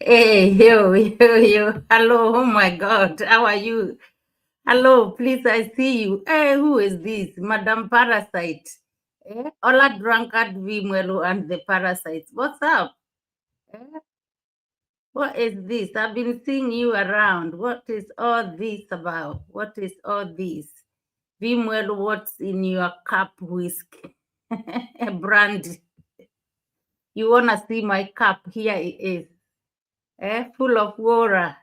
Hey, yo. Hello. Oh my God. How are you? Hello, please. I see you. Hey, who is this? Madam Parasite. Ola Drunkard Vimwelu and the Parasites. What's up? Eh? What is this? I've been seeing you around. What is all this about? What is all this? Vimwelu, what's in your cup whiskey? Brandy. You want to see my cup? Here it is. Full of water.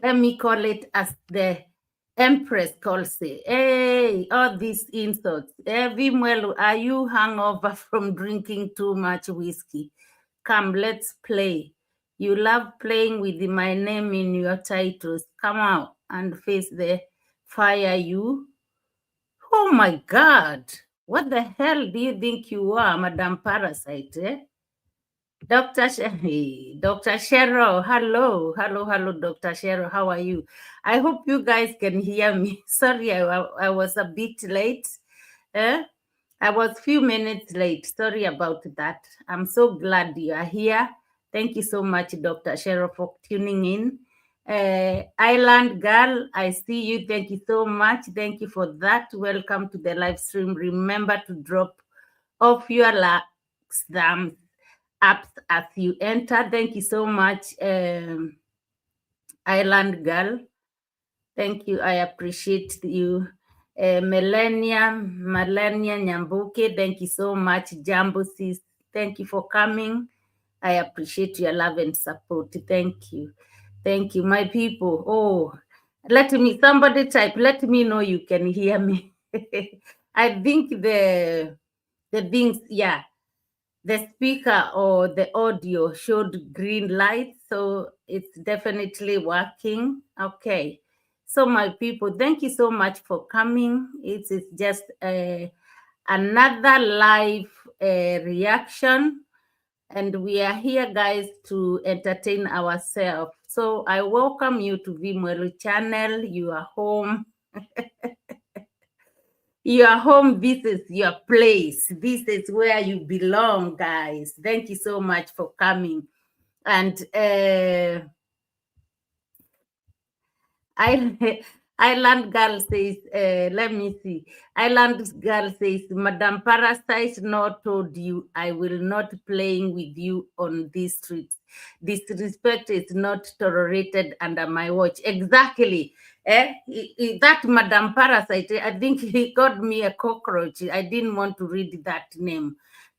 Let me call it as the Empress calls it. Hey, all these insults. Vimwelu, are you hungover from drinking too much whiskey? Come, let's play. You love playing with my name in your titles. Come out and face the fire, you. Oh my God. What the hell do you think you are, Madam Parasite? Dr. Dr. Cheryl, hello, Dr. Cheryl, how are you? I hope you guys can hear me. Sorry, I was a bit late. I was a few minutes late. Sorry about that. I'm so glad you are here. Thank you so much, Dr. Cheryl, for tuning in. Island Girl, I see you. Thank you so much. Thank you for that. Welcome to the live stream. Remember to drop off your likes, apps as you enter. Thank you so much, Island Girl. Thank you. I appreciate you. Melania Nyambuke, thank you so much. Jambo sis, thank you for coming. I appreciate your love and support. Thank you. Thank you, my people. Oh, somebody type, let me know you can hear me. I think the things, yeah, the speaker or the audio showed green light, so it's definitely working. Okay. So my people, thank you so much for coming. It is just another live reaction, and we are here, guys, to entertain ourselves. So I welcome you to Vimwelu channel. You are home. You are home. This is your place. This is where you belong, guys. Thank you so much for coming. And Island Girl says, let me see. Island Girl says, Madam Parasite not told you I will not playing with you on these streets. Disrespect is not tolerated under my watch. Exactly. That Madam Parasite, I think he called me a cockroach. I didn't want to read that name.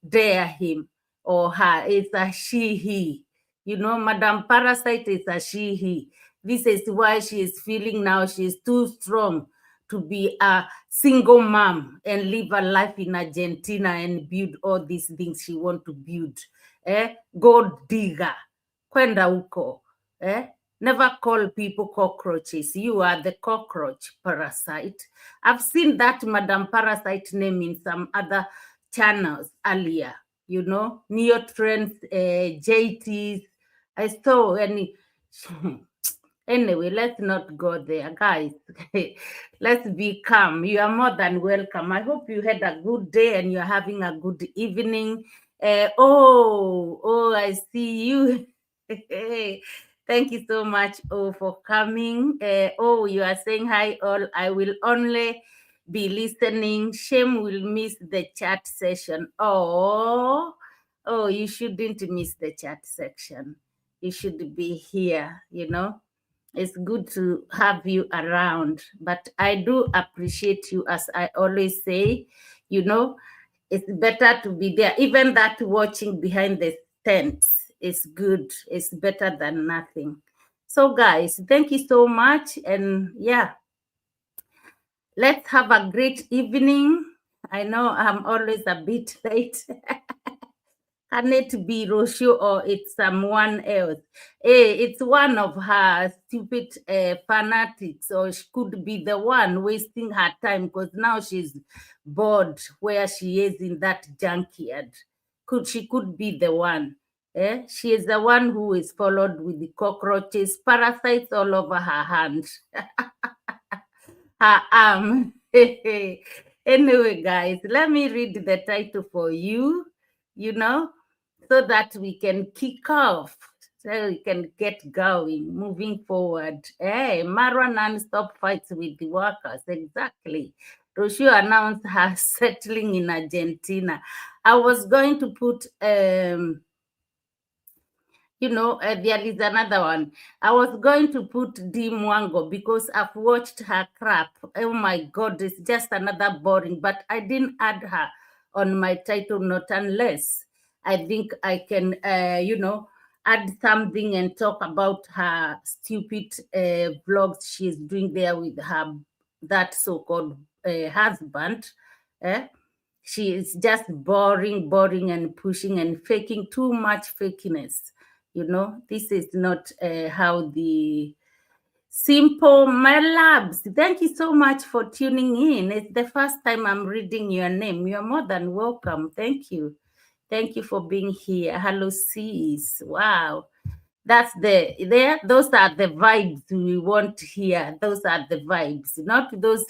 Dare him or her. It's a she, he. You know, Madam Parasite is a she, he. This is why she is feeling now she is too strong to be a single mom and live a life in Argentina and build all these things she want to build. Gold digger. Kwenda huko. Never call people cockroaches. You are the cockroach parasite. I've seen that Madam Parasite name in some other channels earlier. You know, Neo Trends, JTs. I saw any. Anyway, let's not go there, guys. Let's be calm. You are more than welcome. I hope you had a good day and you're having a good evening. I see you. Thank you so much, for coming. You are saying hi, all. I will only be listening. Shame will miss the chat session. You shouldn't miss the chat section. You should be here, you know. It's good to have you around, but I do appreciate you, as I always say, you know, it's better to be there. Even that watching behind the tents is good. It's better than nothing. So guys, thank you so much. And yeah, let's have a great evening. I know I'm always a bit late. Can it be Rocio or it's someone else? It's one of her stupid fanatics, or she could be the one wasting her time because now she's bored where she is in that junkyard. She could be the one. She is the one who is followed with the cockroaches, parasites all over her hand, her arm. Anyway, guys, let me read the title for you, so that we can kick off, so we can get going, moving forward. Hey, Marwa non-stop fights with the workers. Exactly. Rocio announced her settling in Argentina. I was going to put there is another one. I was going to put D Mwango because I've watched her crap. Oh my God, it's just another boring. But I didn't add her on my title note unless I think I can, add something and talk about her stupid vlogs she's doing there with that so-called husband. Eh? She is just boring and pushing and faking too much fakeness. This is not how the simple my labs. Thank you so much for tuning in. It's the first time I'm reading your name. You're more than welcome. Thank you for being here. Hello, sis. Wow, that's those are the vibes we want here. Those are the vibes, not those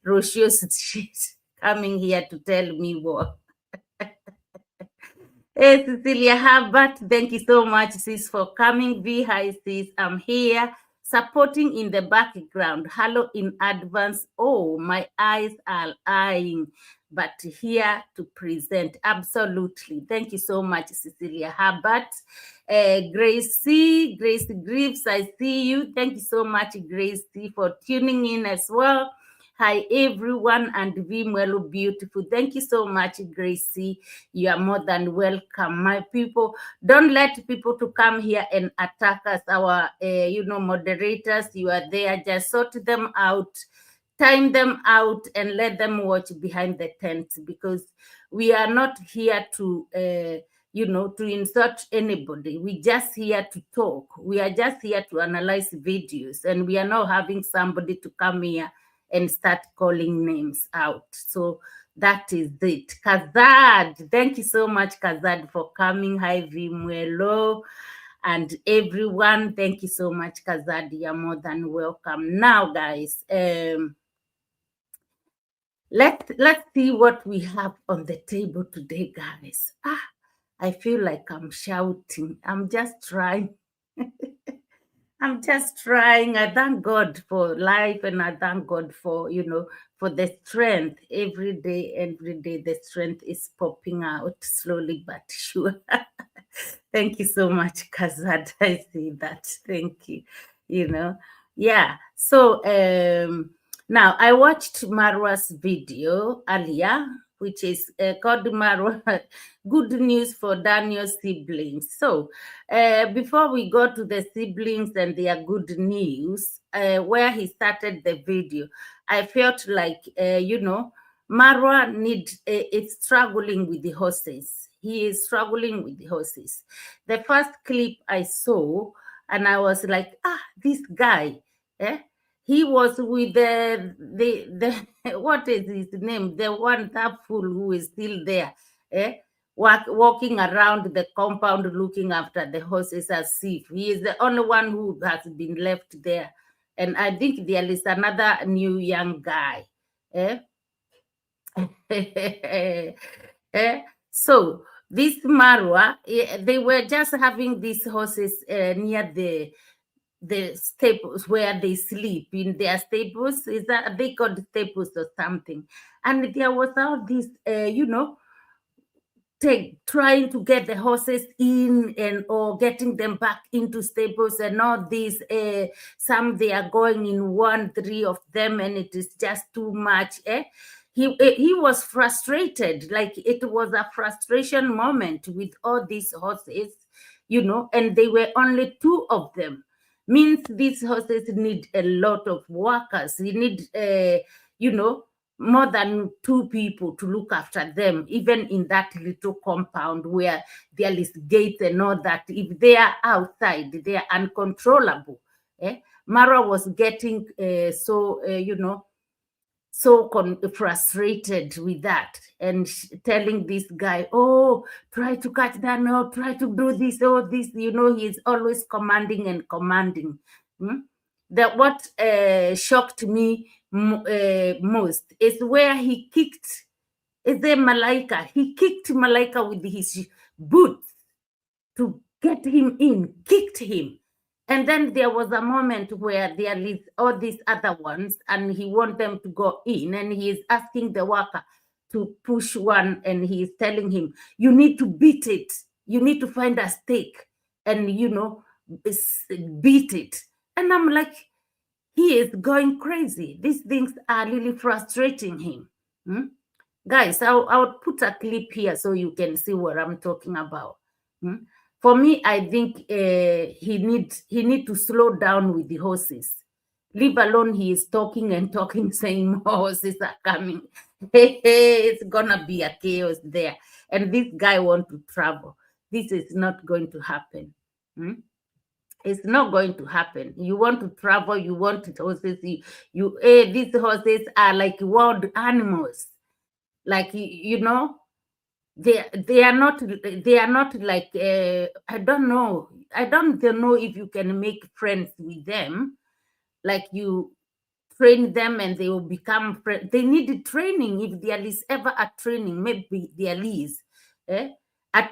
Rocio's shit coming here to tell me what. Hey, Cecilia Herbert, thank you so much, sis, for coming. Hi, sis. I'm here supporting in the background. Hello in advance. Oh, my eyes are eyeing, but here to present. Absolutely. Thank you so much, Cecilia Herbert. Gracie Greaves, I see you. Thank you so much, Gracie, for tuning in as well. Hi, everyone, and Vimwelo beautiful. Thank you so much, Gracie. You are more than welcome, my people. Don't let people to come here and attack us. Our, moderators, you are there. Just sort them out, time them out, and let them watch behind the tents, because we are not here to, to insult anybody. We're just here to talk. We are just here to analyze videos, and we are not having somebody to come here and start calling names out. So that is it. Kazad, thank you so much, Kazad, for coming. Hi, Vimwelo, and everyone. Thank you so much, Kazad. You're more than welcome. Now, guys, let's see what we have on the table today, guys. I feel like I'm shouting. I'm just trying. I'm just trying. I thank God for life, and I thank God for, for the strength. Every day, the strength is popping out slowly but sure. Thank you so much, Kazad. I see that. Thank you. Yeah. So now I watched Marwa's video earlier, which is called Marwa Good News for Daniel's Siblings. So before we go to the siblings and their good news, where he started the video, I felt like, Marwa is struggling with the horses. He is struggling with the horses. The first clip I saw, and I was like, this guy, he was with the what is his name? The one, that fool who is still there, walking around the compound looking after the horses as if he is the only one who has been left there. And I think there is another new young guy. So this Marwa, they were just having these horses near the staples where they sleep, in their staples. Is that they called staples or something? And there was all this, trying to get the horses in and or getting them back into stables and all these. Some they are going in 1-3 of them, and it is just too much. He was frustrated, like it was a frustration moment with all these horses, and they were only 2 of them. Means these horses need a lot of workers. You need, more than 2 people to look after them, even in that little compound where there is gates and all that. If they are outside, they are uncontrollable. Mara was getting so frustrated with that, and telling this guy, try to catch that, no, try to do this, this, he's always commanding and commanding. That what shocked me most is where he kicked. Is there Malaika? He kicked Malaika with his boots to get him in, kicked him. And then there was a moment where there is all these other ones, and he wants them to go in, and he is asking the worker to push one, and he is telling him, you need to beat it. You need to find a stake and, beat it. And I'm like, he is going crazy. These things are really frustrating him. Guys, I'll put a clip here so you can see what I'm talking about. For me, I think he need to slow down with the horses. Leave alone, he is talking and talking, saying more horses are coming. It's gonna be a chaos there. And this guy want to travel. This is not going to happen. It's not going to happen. You want to travel, you want horses, these horses are like wild animals. Like, they are not like I don't know if you can make friends with them, like you train them and they will become friends. They need training. If there is ever a training, maybe there is a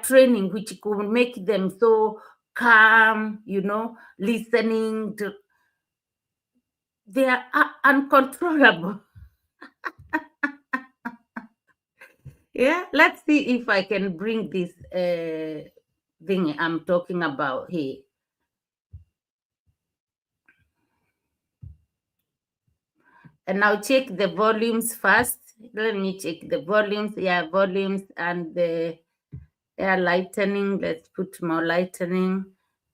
training which could make them so calm, listening to. They are uncontrollable. Yeah, let's see if I can bring this thing I'm talking about here. And now check the volumes first. Let me check the volumes. Yeah, volumes and the lightening. Let's put more lightening.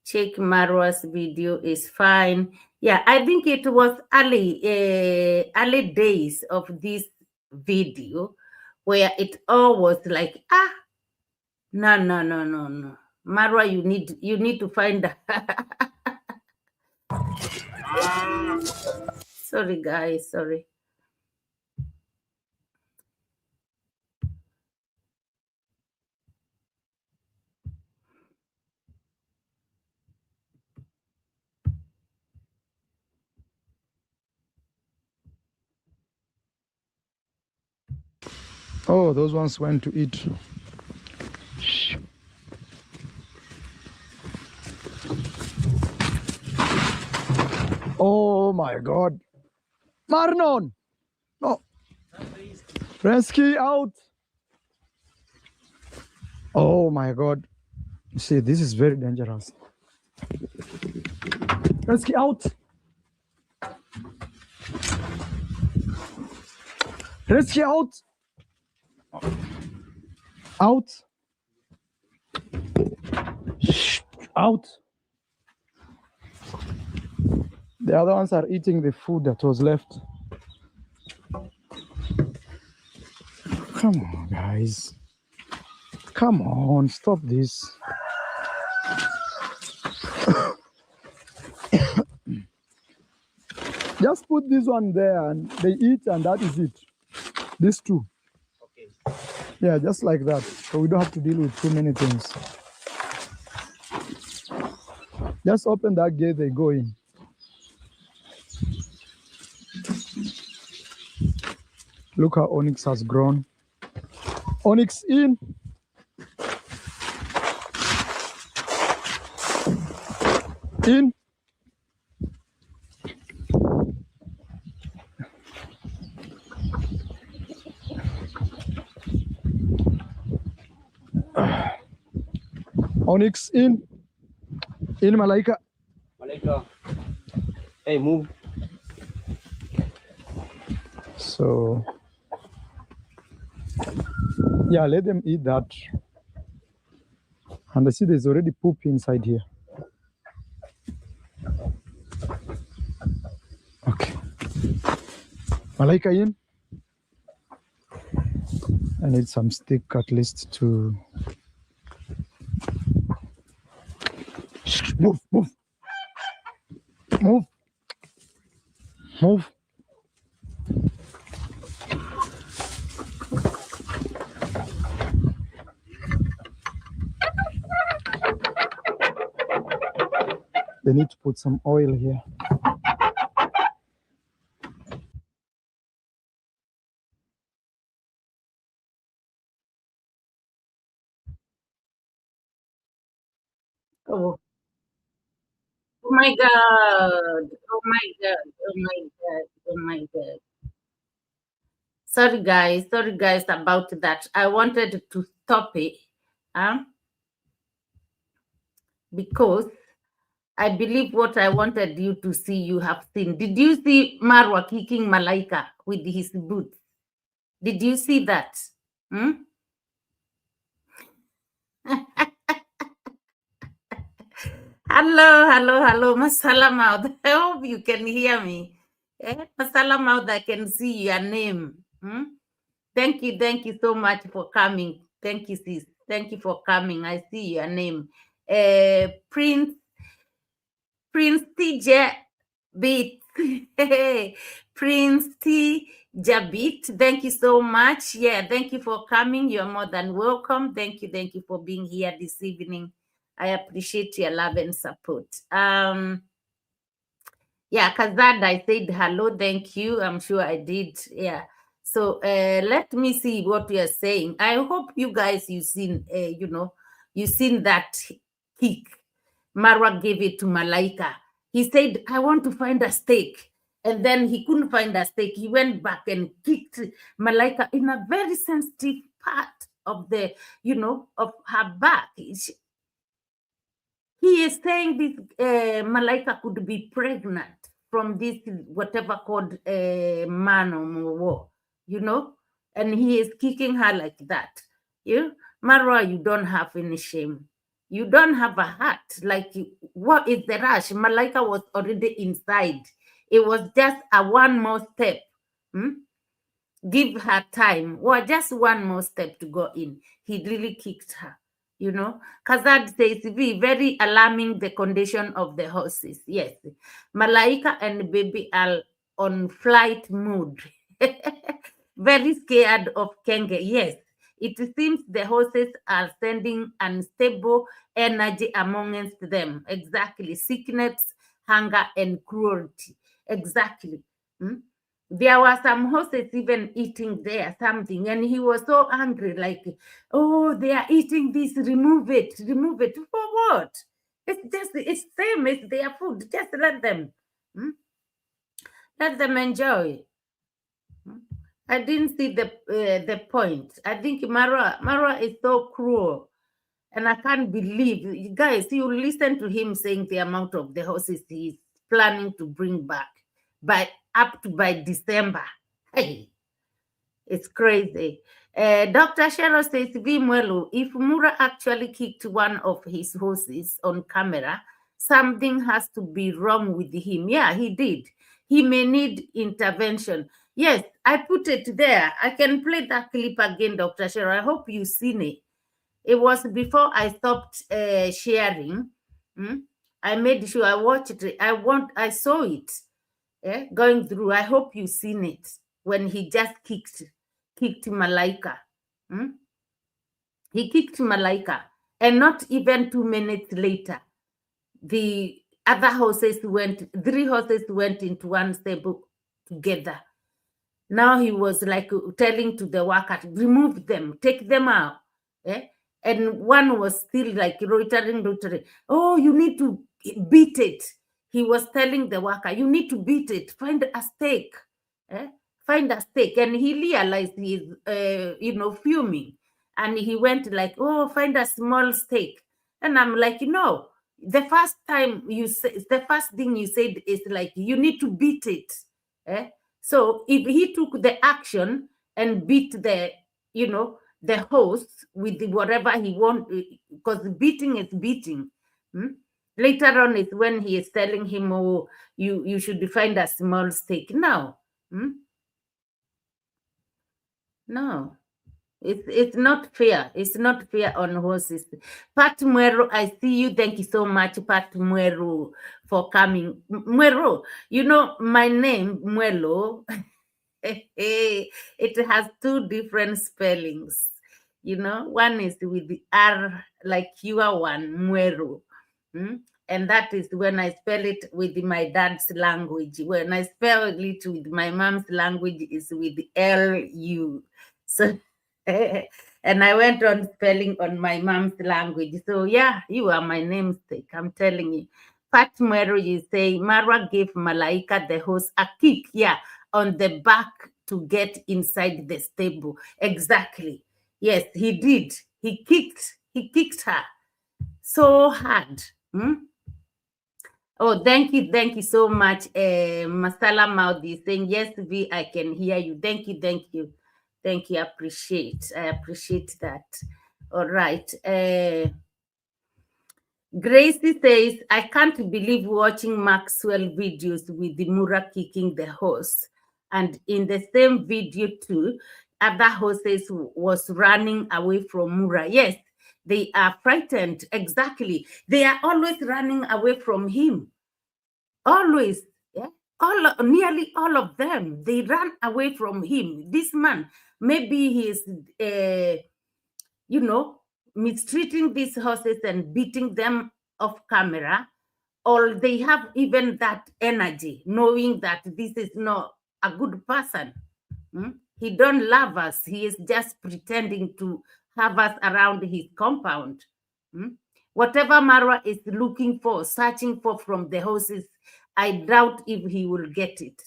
Check Marwa's video is fine. Yeah, I think it was early days of this video where it all was like, no. Marwa, you need to find sorry guys, sorry. Oh, those ones went to eat. Oh my God. Marnon! No. Rescue out! Oh my God. You see, this is very dangerous. Rescue out! Rescue out! Out! Out! The other ones are eating the food that was left. Come on, guys. Come on, stop this. Just put this one there and they eat and that is it. These two. Okay. Yeah, just like that. So we don't have to deal with too many things. Just open that gate, they go in. Look how Onyx has grown. Onyx in. In. Onyx in. In, Malaika. Malaika. Hey, move. So, yeah, let them eat that. And I see there's already poop inside here. Okay. Malaika in. I need some stick at least to... Move, move. Move. Move. They need to put some oil here. Oh, oh my God. Oh my God. Oh my God. Oh my God. Sorry, guys. Sorry, guys, about that. I wanted to stop it because I believe what I wanted you to see, you have seen. Did you see Marwa kicking Malaika with his boots? Did you see that? Hmm? Hello, hello, hello, Masala Mouth. I hope you can hear me. Masala Mouth, I can see your name. Thank you so much for coming. Thank you, sis. Thank you for coming. I see your name. Prince TJ Beat. Prince T Jabit. Thank you so much. Yeah, thank you for coming. You're more than welcome. Thank you for being here this evening. I appreciate your love and support. Yeah, Kazad, I said hello, thank you. I'm sure I did. Yeah. So let me see what we are saying. I hope you guys you seen you seen that kick. Marwa gave it to Malaika. He said, I want to find a steak. And then he couldn't find a steak. He went back and kicked Malaika in a very sensitive part of the, of her back. He is saying this Malaika could be pregnant from this whatever called man or war, and he is kicking her like that. Marwa, you don't have any shame. You don't have a heart. Like, what is the rush? Malaika was already inside. It was just a one more step. Give her time. Well, just one more step to go in. He really kicked her. Kazad says, very alarming the condition of the horses. Yes. Malaika and baby are on flight mode. Very scared of Kenge. Yes. It seems the horses are sending unstable energy amongst them. Exactly. Sickness, hunger, and cruelty. Exactly. There were some horses even eating there something, and he was so angry, like, oh, they are eating this, remove it. For what? It's same, it's their food. Just let them. Let them enjoy. I didn't see the point. I think Marwa is so cruel. And I can't believe, you guys, you listen to him saying the amount of the horses he's planning to bring back by December. Hey, it's crazy. Dr. Cheryl says, Vimwelu, if Mura actually kicked one of his horses on camera, something has to be wrong with him. Yeah, he did. He may need intervention. Yes, I put it there. I can play that clip again, Dr. Cheryl. I hope you've seen it. It was before I stopped sharing. I made sure I watched it. I saw it going through. I hope you've seen it when he just kicked Malaika. He kicked Malaika, and not even 2 minutes later, the other three horses went into one stable together. Now he was like telling to the worker, remove them, take them out. And one was still like loitering. Oh, you need to beat it. He was telling the worker, you need to beat it. Find a stake. Find a stake. And he realized he's, fuming. And he went like, oh, find a small stake. And I'm like, the first thing you said is like, you need to beat it. So if he took the action and beat the host with whatever he wanted, because beating is beating. Later on is when he is telling him, oh, you should find a small stake. No. No. It's not fair. It's not fair on horses. Pat Muero, I see you. Thank you so much, Pat Muero, for coming. Muero, my name, Muelo, it has two different spellings. One is with the R, like your one, Muero. And that is when I spell it with my dad's language. When I spell it with my mom's language, is with the LU. So And I went on spelling on my mom's language. So yeah, you are my namesake. I'm telling you. Pat Mero, you say Marwa gave Malaika the horse a kick, yeah, on the back to get inside the stable. Exactly. Yes, he did. He kicked her so hard. Oh, thank you so much. Masala Maudi saying, yes, V, I can hear you. Thank you. I appreciate that. All right. Gracie says, I can't believe watching Maxwell videos with the Mura kicking the horse. And in the same video too, other horses was running away from Mura. Yes, they are frightened. Exactly. They are always running away from him. Always. Yeah. Nearly all of them, they ran away from him. This man, maybe he is, mistreating these horses and beating them off camera, or they have even that energy, knowing that this is not a good person. He don't love us. He is just pretending to have us around his compound. Whatever Marwa is looking for, searching for from the horses, I doubt if he will get it.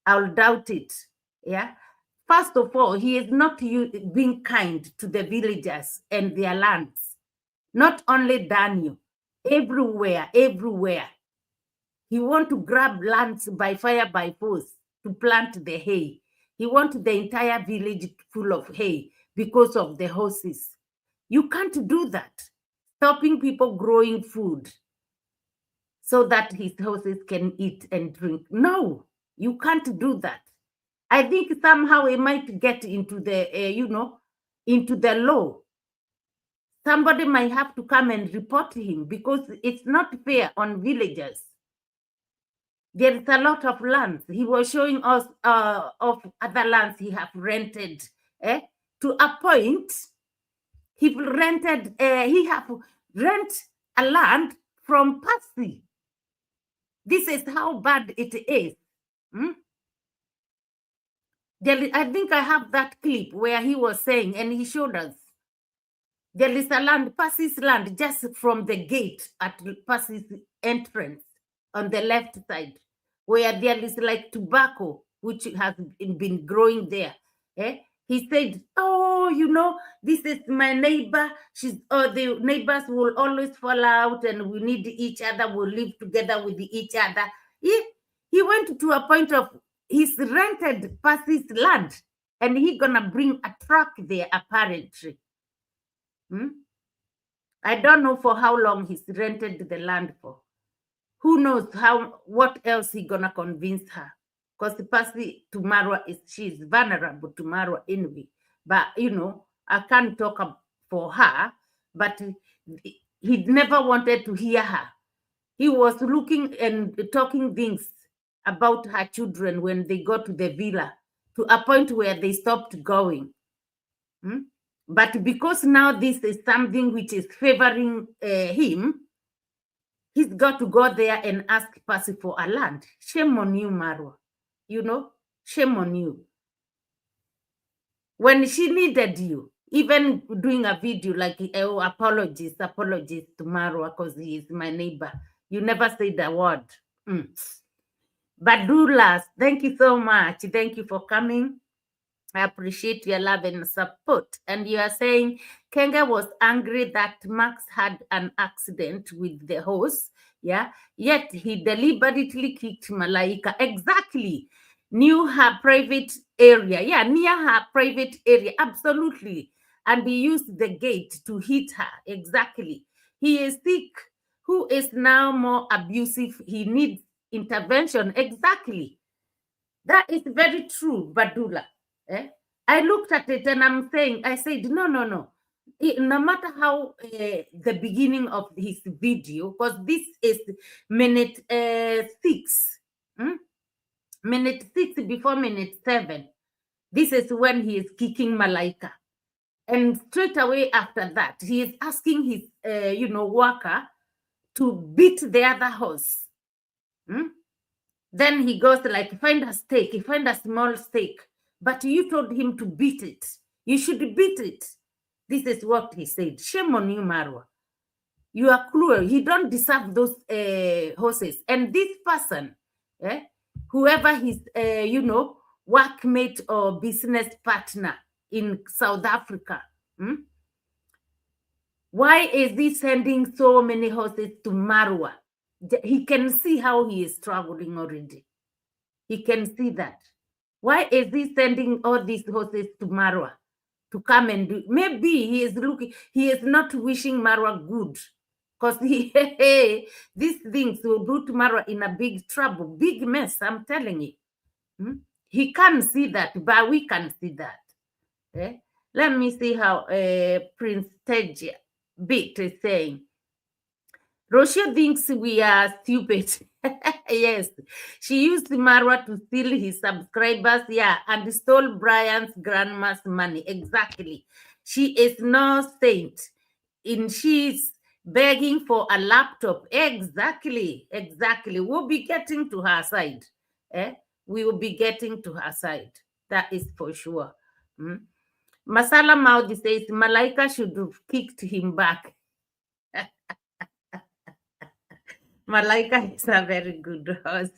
I'll doubt it. Yeah. First of all, he is not being kind to the villagers and their lands. Not only Daniel, everywhere. He want to grab lands by fire, by force, to plant the hay. He wants the entire village full of hay because of the horses. You can't do that. Stopping people growing food so that his horses can eat and drink. No, you can't do that. I think somehow it might get into the, into the law. Somebody might have to come and report him because it's not fair on villagers. There is a lot of lands. He was showing us of other lands he have rented. To a point, he have rent a land from Percy. This is how bad it is. I think I have that clip where he was saying, and he showed us, there is a land, Percy's land, just from the gate at Percy's entrance on the left side, where there is like tobacco, which has been growing there. He said, oh, this is my neighbor. The neighbors will always fall out and we need each other. We'll live together with each other. He went to a point of, he's rented Percy's land and he gonna bring a truck there apparently. I don't know for how long he's rented the land for. Who knows what else he gonna convince her? Because Percy to Marwa she's vulnerable to Marwa anyway. But I can't talk for her. But he never wanted to hear her. He was looking and talking things about her children when they got to the villa, to a point where they stopped going. But because now this is something which is favoring him, he's got to go there and ask Percy for a land. Shame on you, Marwa. Shame on you. When she needed you, even doing a video like, apologies to Marwa because he is my neighbor. You never said a word. Badulas, thank you so much. Thank you for coming. I appreciate your love and support. And you are saying Kenga was angry that Max had an accident with the horse. Yeah. Yet he deliberately kicked Malaika. Exactly. Near her private area. Yeah, near her private area. Absolutely. And he used the gate to hit her. Exactly. He is sick. Who is now more abusive? He needs intervention. Exactly. That is very true, Badula. I looked at it and I said, no. No matter how the beginning of his video, because this is minute 6, minute 6 before minute 7. This is when he is kicking Malaika. And straight away after that, he is asking his, worker to beat the other horse. Then he goes like, find a stake, find a small stake. But you told him to beat it. You should beat it. This is what he said. Shame on you, Marwa. You are cruel. You don't deserve those horses. And this person, whoever his, workmate or business partner in South Africa, why is he sending so many horses to Marwa? He can see how he is struggling already. He can see that. Why is he sending all these horses to Marwa to come and do? Maybe he is not wishing Marwa good. Because these things will do to Marwa in a big trouble, big mess, I'm telling you. He can't see that, but we can see that. Let me see how Prince Teja Bit is saying. Rocio thinks we are stupid. Yes, she used Marwa to steal his subscribers, and stole Brian's grandma's money. Exactly. She is no saint. She's begging for a laptop. Exactly. We'll be getting to her side. We will be getting to her side. That is for sure. Masala Maudi says Malaika should have kicked him back. Malaika is a very good horse.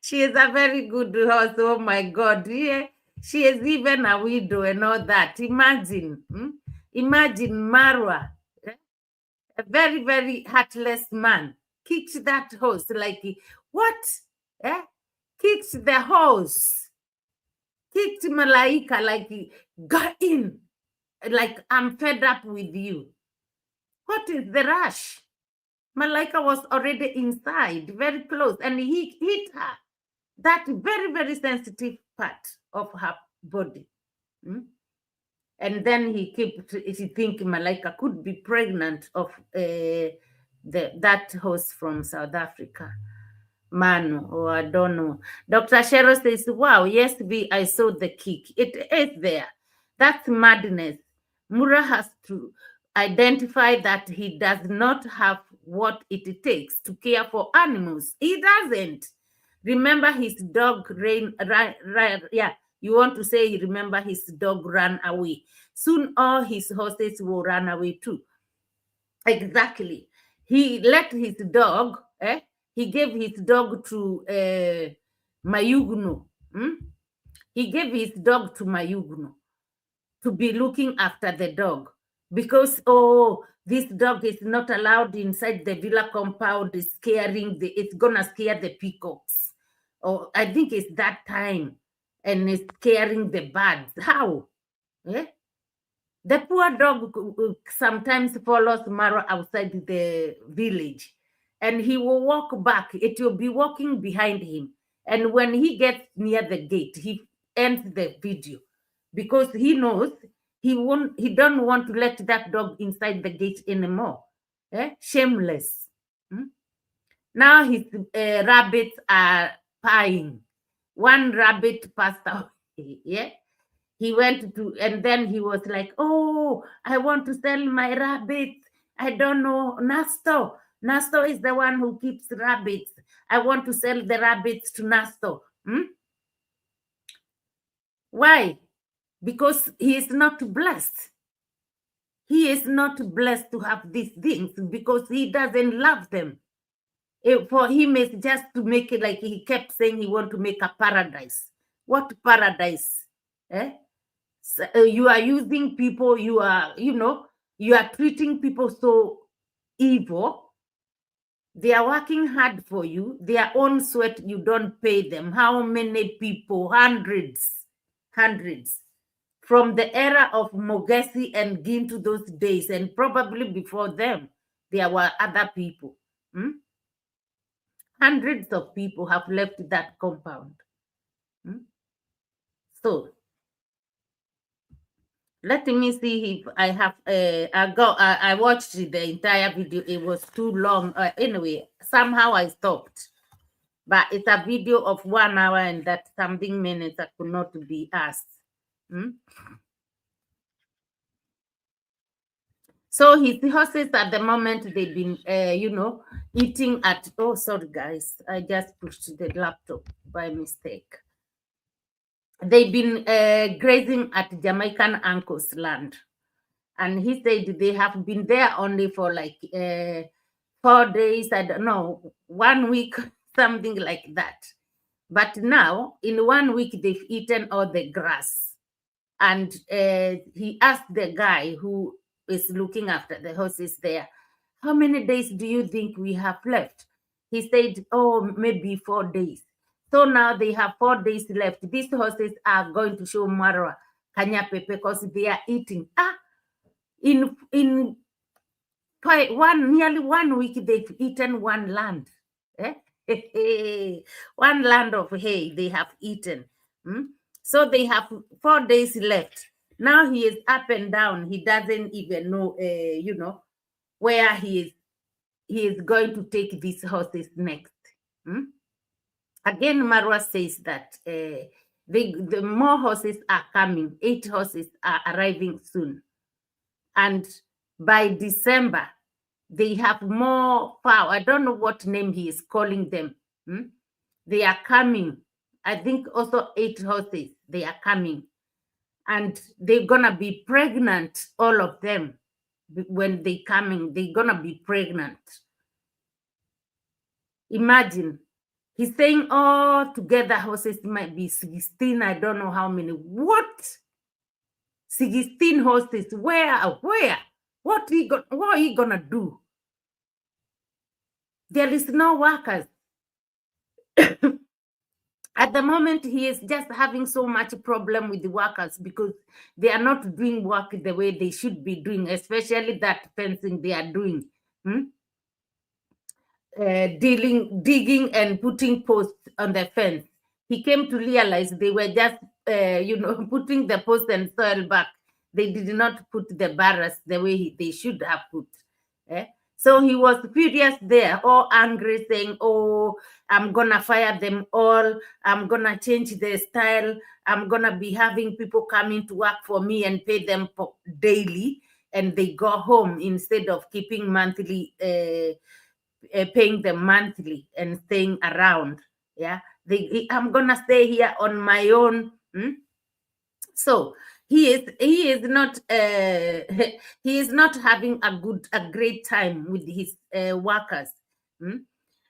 She is a very good horse. Oh my God. Yeah. She is even a widow and all that. Imagine. Imagine Marwa, a very, very heartless man, kicked that horse like, what? Kicked the horse. Kicked Malaika like, got in. Like, I'm fed up with you. What is the rush? Malaika was already inside, very close, and he hit her. That very, very sensitive part of her body. And then he thinking Malaika could be pregnant of that horse from South Africa. Manu, or I don't know. Dr. Cheryl says, wow, yes, I saw the kick. It is there. That's madness. Mura has to identify that he does not have what it takes to care for animals. He doesn't. Remember his dog you want to say remember his dog ran away. Soon all his horses will run away too. Exactly. He let his dog, he gave his dog to Mayugno. He gave his dog to Mayugno to be looking after the dog. Because, this dog is not allowed inside the villa compound, it's gonna scare the peacocks. I think it's that time. And it's scaring the birds. How? The poor dog sometimes follows Marwa outside the village. And he will walk back. It will be walking behind him. And when he gets near the gate, he ends the video. Because he knows he don't want to let that dog inside the gate anymore. Shameless. Now his rabbits are pieing. One rabbit passed away. He went to, and then he was like, oh, I want to sell my rabbits. I don't know. Nasto is the one who keeps rabbits. I want to sell the rabbits to Nasto. Why? Because he is not blessed. He is not blessed to have these things because he doesn't love them. For him, it's just to make it like he kept saying he want to make a paradise. What paradise? So, you are using people, you are treating people so evil. They are working hard for you. Their own sweat, you don't pay them. How many people? Hundreds. From the era of Mogesi and Gintu those days, and probably before them, there were other people. Hundreds of people have left that compound. So, let me see if I have. I watched the entire video. It was too long. Anyway, somehow I stopped. But it's a video of 1 hour and that something minutes that could not be asked. So his horses at the moment, they've been, eating at, oh, sorry, guys. I just pushed the laptop by mistake. they've been grazing at Jamaican uncle's land. And he said they have been there only for like 4 days, I don't know, 1 week, something like that. But now, in 1 week, they've eaten all the grass. And he asked the guy who is looking after the horses there, how many days do you think we have left? He said, oh, maybe 4 days. So now they have 4 days left. These horses are going to show Marwa Kanyape because they are eating. In nearly 1 week, they've eaten one land. One land of hay they have eaten. So they have 4 days left. Now he is up and down. He doesn't even know, where he is going to take these horses next. Again, Marwa says that the more horses are coming. 8 horses are arriving soon. And by December, they have more power. I don't know what name he is calling them. They are coming. I think also 8 horses, they are coming. And they're going to be pregnant, all of them. When they coming, they're going to be pregnant. Imagine. He's saying all together horses might be 16. I don't know how many. What? 16 horses? Where? What are you going to do? There is no workers. At the moment, he is just having so much problem with the workers because they are not doing work the way they should be doing, especially that fencing they are doing. Digging and putting posts on the fence. He came to realize they were just, putting the post and soil back. They did not put the barriers the way they should have put. So he was furious there, all angry, saying, oh, I'm going to fire them all. I'm going to change their style. I'm going to be having people coming to work for me and pay them daily. And they go home instead of keeping monthly, paying them monthly and staying around. Yeah, I'm going to stay here on my own. So he is not he is not having a great time with his workers.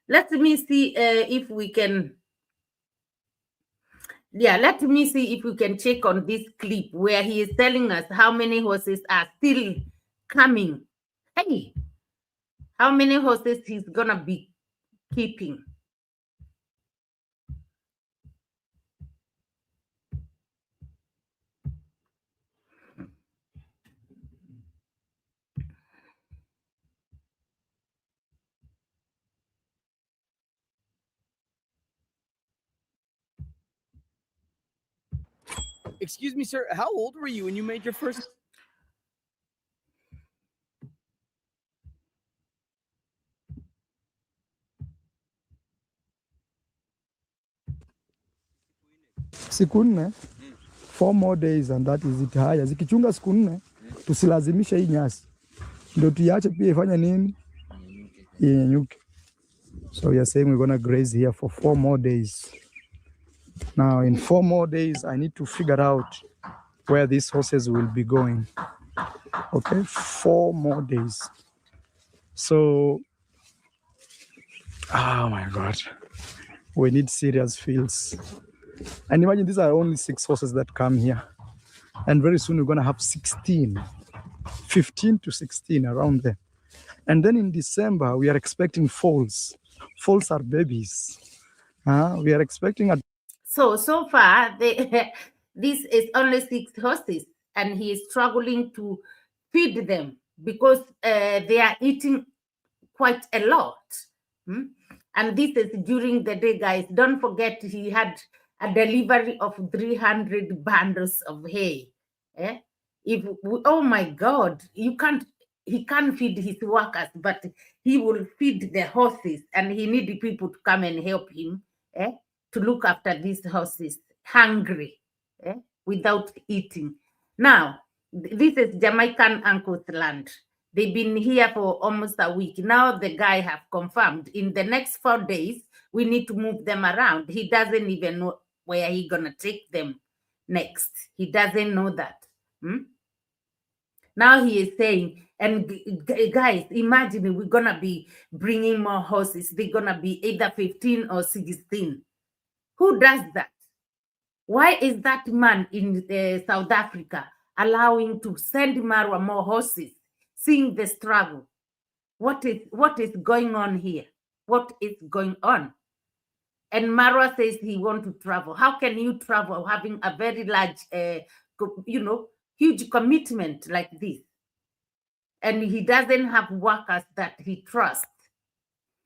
Let me see if we can. Yeah, let me see if we can check on this clip where he is telling us how many horses are still coming. Hey, how many horses he's gonna be keeping. Excuse me, sir. How old were you when you made your first? Siku 4, 4 more days and that is it. Haya, zikichunga siku 4, tusilazimisha hii nyasi. Ndio tuiache pia ifanye nini? Inyanyuke. So we are saying we're going to graze here for 4 more days. Now in 4 more days, I need to figure out where these horses will be going. Okay, 4 more days. So, oh my God, we need serious fields. And imagine these are only 6 horses that come here. And very soon we're going to have 16, 15 to 16 around there. And then in December, we are expecting foals. Foals are babies. We are expecting a... So far, this is only 6 horses, and he is struggling to feed them because they are eating quite a lot. And this is during the day, guys. Don't forget he had a delivery of 300 bundles of hay. Oh my God, he can't feed his workers, but he will feed the horses, and he needs people to come and help him to look after these horses, hungry, without eating. Now, this is Jamaican uncle's land. They've been here for almost a week. Now the guy have confirmed in the next 4 days, we need to move them around. He doesn't even know where he's going to take them. next. He doesn't know that. Now he is saying, and guys, imagine we're going to be bringing more horses. They're going to be either 15 or 16. Who does that? Why is that man in South Africa allowing to send Marwa more horses, seeing the struggle? What is going on here? What is going on? And Marwa says he wants to travel. How can you travel having a very large, huge commitment like this? And he doesn't have workers that he trusts.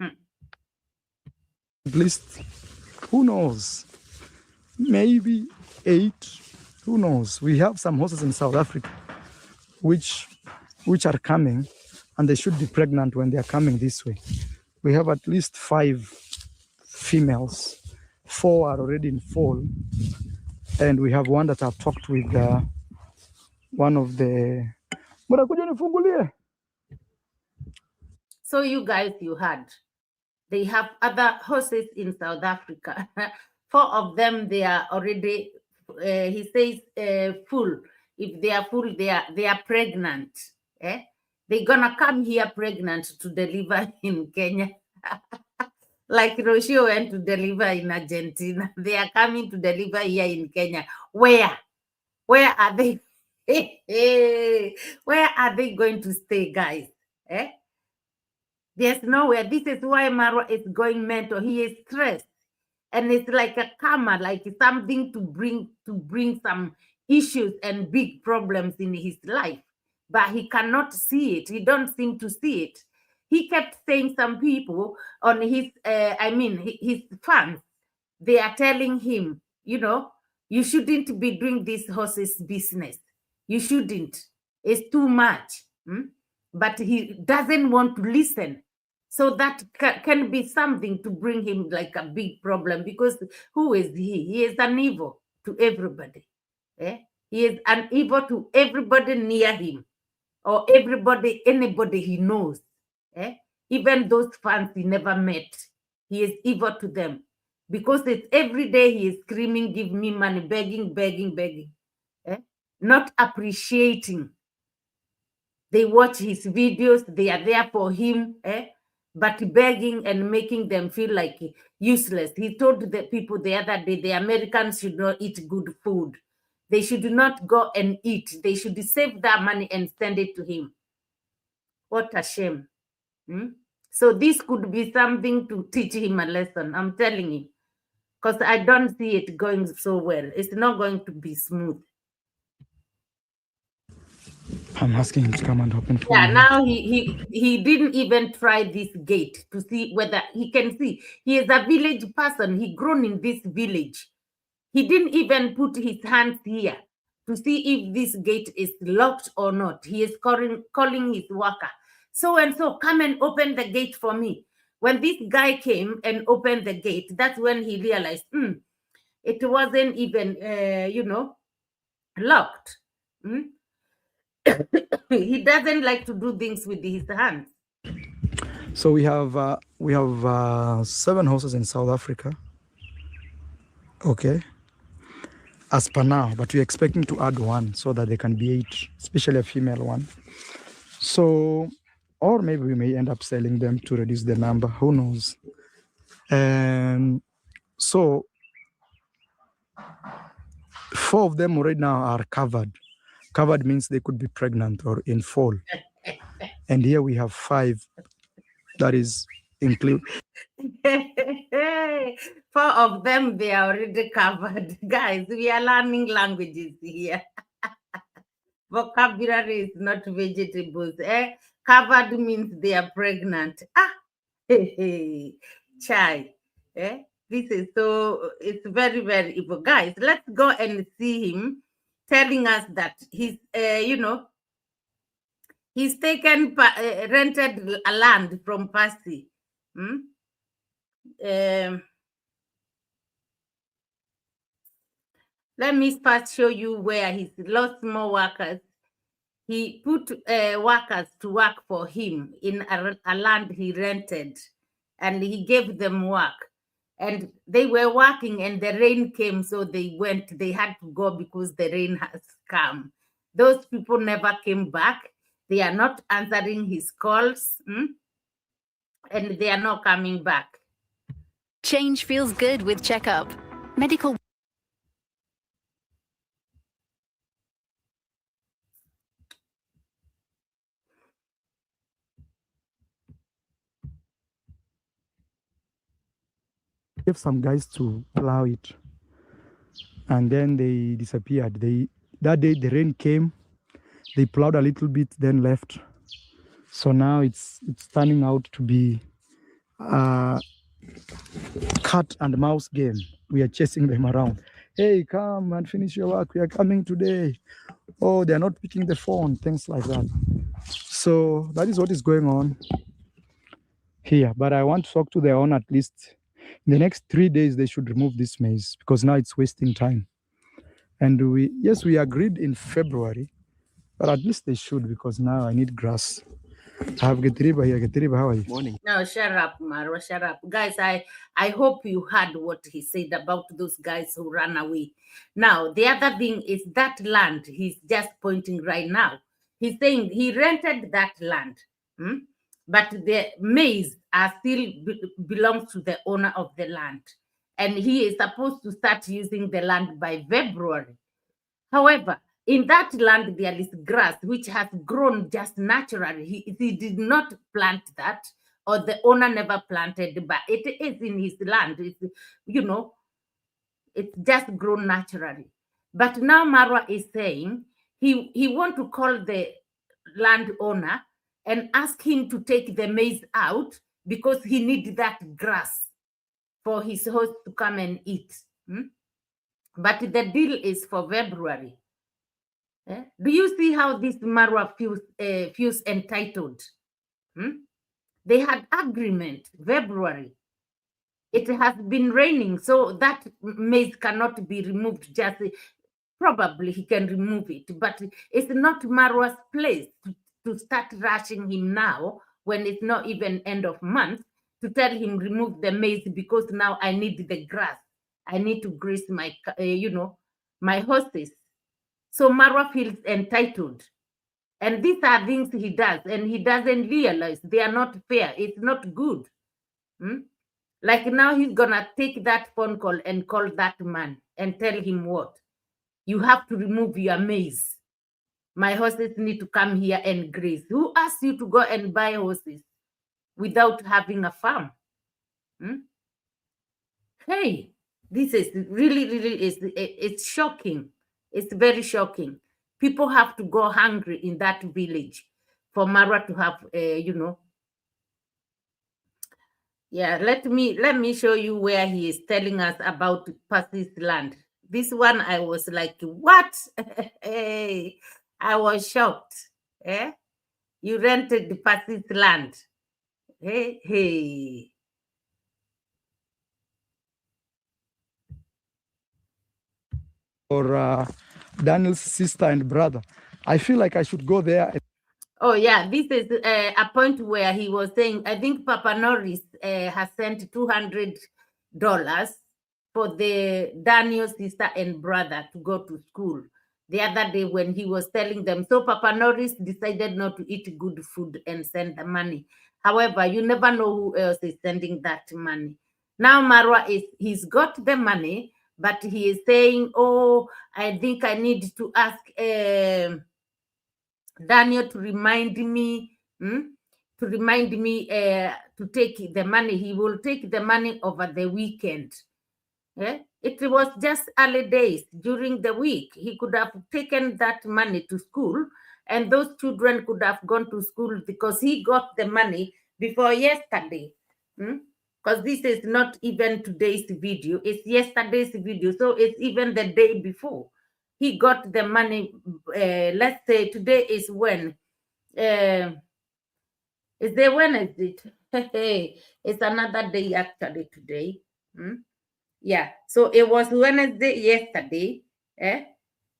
At least, who knows? Maybe 8. Who knows? We have some horses in South Africa which are coming, and they should be pregnant when they are coming this way. We have at least 5 females. 4 are already in fall, and we have one that I've talked with one of the. So you guys, you heard. They have other horses in South Africa. 4 of them, they are already, he says, full. If they are full, they are pregnant. They're gonna come here pregnant to deliver in Kenya. Like Rocio went to deliver in Argentina. They are coming to deliver here in Kenya. Where are they? Where are they going to stay, guys? There's nowhere. This is why Marwa is going mental. He is stressed. And it's like a karma, like something to bring some issues and big problems in his life. But he cannot see it. He don't seem to see it. He kept saying some people on his fans, they are telling him, you shouldn't be doing this horses business. You shouldn't. It's too much. But he doesn't want to listen. So that can be something to bring him like a big problem, because who is he? He is an evil to everybody. He is an evil to everybody near him, or anybody he knows. Even those fans he never met, he is evil to them, because it's every day he is screaming, give me money, begging, not appreciating. They watch his videos, they are there for him, but begging and making them feel like useless. He told the people the other day, the Americans should not eat good food. They should not go and eat. They should save that money and send it to him. What a shame. So this could be something to teach him a lesson, I'm telling you. Because I don't see it going so well. It's not going to be smooth. I'm asking him to come and open for me. Now he didn't even try this gate to see whether he can see. He is a village person. He grown in this village. He didn't even put his hands here to see if this gate is locked or not. He is calling his worker. So and so, come and open the gate for me. When this guy came and opened the gate, that's when he realized it wasn't even, locked. He doesn't like to do things with his hands. So we have 7 horses in South Africa. Okay. As per now, but we're expecting to add 1 so that there can be 8, especially a female one. So, or maybe we may end up selling them to reduce the number. Who knows? So 4 of them right now are covered. Covered means they could be pregnant or in fall. And here we have 5 that is include. 4 of them, they are already covered. Guys, we are learning languages here. Vocabulary is not vegetables. Covered means they are pregnant. Chai. This is so, it's very, very evil. Guys, let's go and see him telling us that he's, he's taken, rented a land from Percy. Let me first show you where he's lost more workers. He put workers to work for him in a land he rented, and he gave them work. And they were working and the rain came, so they had to go because the rain has come. Those people never came back. They are not answering his calls, and they are not coming back. Change feels good with Checkup. Medical. Gave some guys to plow it, and then they disappeared. That day the rain came, they plowed a little bit, then left. So now it's turning out to be a cat and mouse game. We are chasing them around. Hey, come and finish your work. We are coming today. Oh, they're not picking the phone, things like that. So that is what is going on here. But I want to talk to the owner at least. In the next 3 days, they should remove this maize because now it's wasting time. And we agreed in February, but at least they should, because now I need grass. I have Getriba here. Getriba, how are you? Morning. No, shut up, Marwa, shut up. Guys, I hope you heard what he said about those guys who ran away. Now, the other thing is that land he's just pointing right now. He's saying he rented that land, but the maize still belongs to the owner of the land. And he is supposed to start using the land by February. However, in that land, there is grass which has grown just naturally. He did not plant that, or the owner never planted, but it is in his land. It's just grown naturally. But now Marwa is saying he want to call the landowner and ask him to take the maize out because he needs that grass for his host to come and eat. But the deal is for February. Do you see how this Marwa feels entitled? They had agreement February. It has been raining, so that maize cannot be removed. Just probably he can remove it, but it's not Marwa's place to start rushing him now when it's not even end of month to tell him remove the maize because now I need the grass. I need to graze my my horses. So Marwa feels entitled. And these are things he does, and he doesn't realize they are not fair. It's not good. Like now he's going to take that phone call and call that man and tell him what? You have to remove your maize. My horses need to come here and graze. Who asked you to go and buy horses without having a farm? Hey, this is really, it's shocking. It's very shocking. People have to go hungry in that village for Marwa to have, Yeah, let me show you where he is telling us about Percy's land. This one I was like, what? Hey, I was shocked. You rented Percy's land. Hey. Or Daniel's sister and brother. I feel like I should go there. Oh, yeah, this is a point where he was saying, I think Papa Norris has sent $200 for the Daniel's sister and brother to go to school the other day when he was telling them. So Papa Norris decided not to eat good food and send the money. However, you never know who else is sending that money. Now Marwa he's got the money, but he is saying, oh, I think I need to ask Daniel to remind me to take the money. He will take the money over the weekend. It was just early days during the week. He could have taken that money to school, and those children could have gone to school because he got the money before yesterday. Because this is not even today's video, it's yesterday's video, so it's even the day before. He got the money, let's say today is when? Is there Wednesday? It's another day actually today. Yeah, so it was Wednesday yesterday.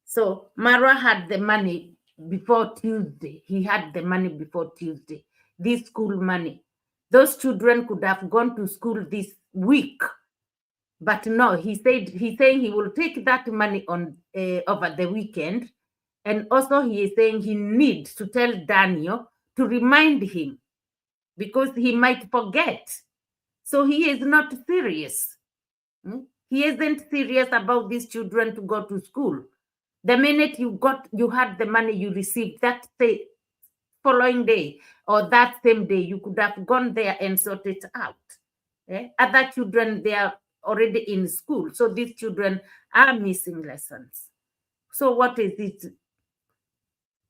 So Marwa had the money before Tuesday. He had the money before Tuesday, this school money. Those children could have gone to school this week But no, he's saying he will take that money on over the weekend. And also he is saying he needs to tell Daniel to remind him because he might forget. So he is not serious. He isn't serious about these children to go to school. The minute you had the money you received that following day or that same day, you could have gone there and sorted it out. Other children, they are already in school. So these children are missing lessons. So what is it?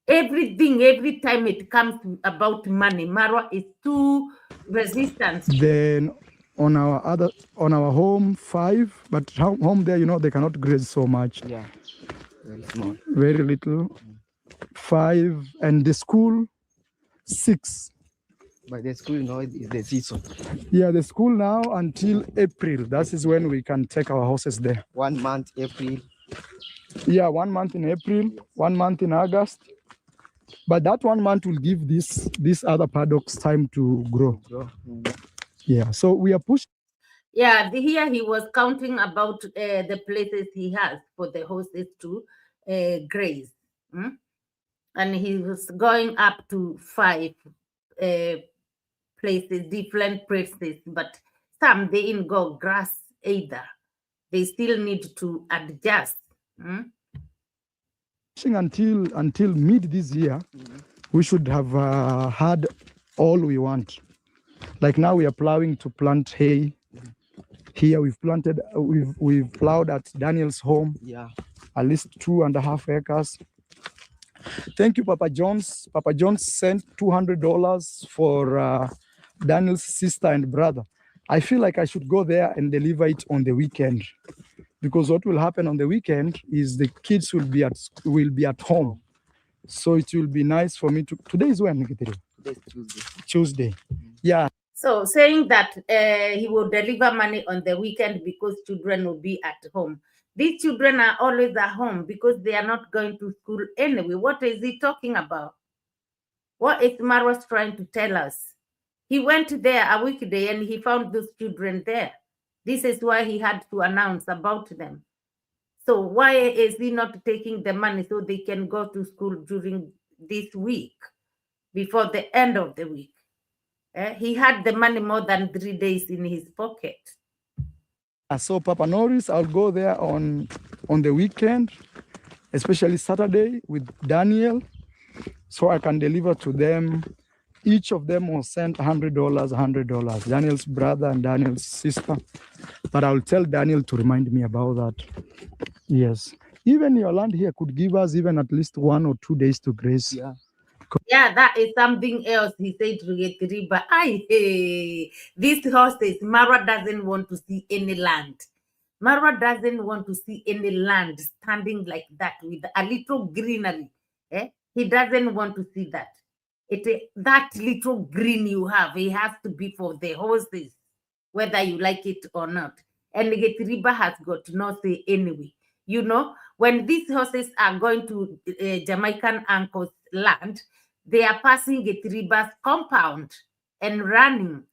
Everything, every time it comes about money, Marwa is too resistant. Then on our home 5, but home there, they cannot graze so much. Yeah, very small. Very little. 5, and the school 6. But the school now is the season. Yeah, the school now until April. That is when we can take our horses there. 1 month, April. Yeah, 1 month in April, 1 month in August. But that 1 month will give these other paddocks time to grow. Yeah, so we are pushing. Yeah, here he was counting about the places he has for the horses to graze. And he was going up to 5 places, different places, but some they didn't go grass either. They still need to adjust. Until mid this year, we should have had all we want. Like now we are plowing to plant hay. Here we've plowed at Daniel's home. Yeah, at least 2.5 acres. Thank you, Papa John's. Papa John's sent $200 for Daniel's sister and brother. I feel like I should go there and deliver it on the weekend, because what will happen on the weekend is the kids will be at home. So it will be nice for me to. Today is when? today's Tuesday. Yeah. So saying that he will deliver money on the weekend because children will be at home. These children are always at home because they are not going to school anyway. What is he talking about? What is Marwa trying to tell us? He went there a weekday and he found those children there. This is why he had to announce about them. So why is he not taking the money so they can go to school during this week, before the end of the week? He had the money more than 3 days in his pocket. So Papa Norris, I'll go there on the weekend, especially Saturday with Daniel, so I can deliver to them. Each of them will send $100, Daniel's brother and Daniel's sister. But I'll tell Daniel to remind me about that. Yes. Even your land here could give us even at least 1 or 2 days to graze. Yeah. Yeah, that is something else he said to get riba. These horses, Marwa doesn't want to see any land. Marwa doesn't want to see any land standing like that with a little greenery. He doesn't want to see that. That little green you have, it has to be for the horses, whether you like it or not. And Getiriba has got no say anyway. You know, when these horses are going to Jamaican uncle's land, they are passing Getiriba's compound and running.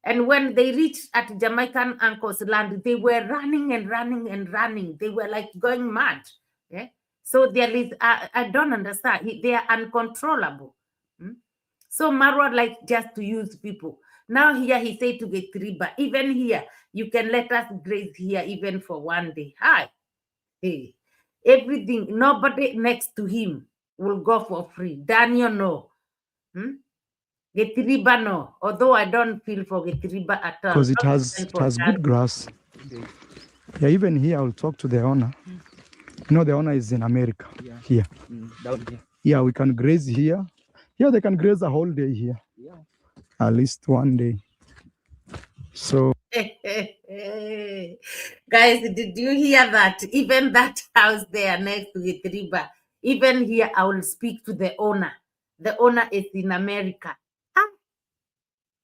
And when they reached at Jamaican uncle's land, they were running and running and running. They were like going mad. So there is, I don't understand. They are uncontrollable. So Marwa likes just to use people. Now here he said to Getiriba, even here, you can let us graze here even for 1 day. Hey, everything, nobody next to him will go for free. Daniel, no. Getiriba, no. Although I don't feel for Getiriba at all. Because it has good grass. Yeah, even here I'll talk to the owner. The owner is in America. Yeah. Here. Down here. Yeah, we can graze here. Here they can graze a whole day here. Yeah. At least 1 day. So guys, did you hear that? Even that house there next to Getiriba, even here I will speak to the owner. The owner is in America.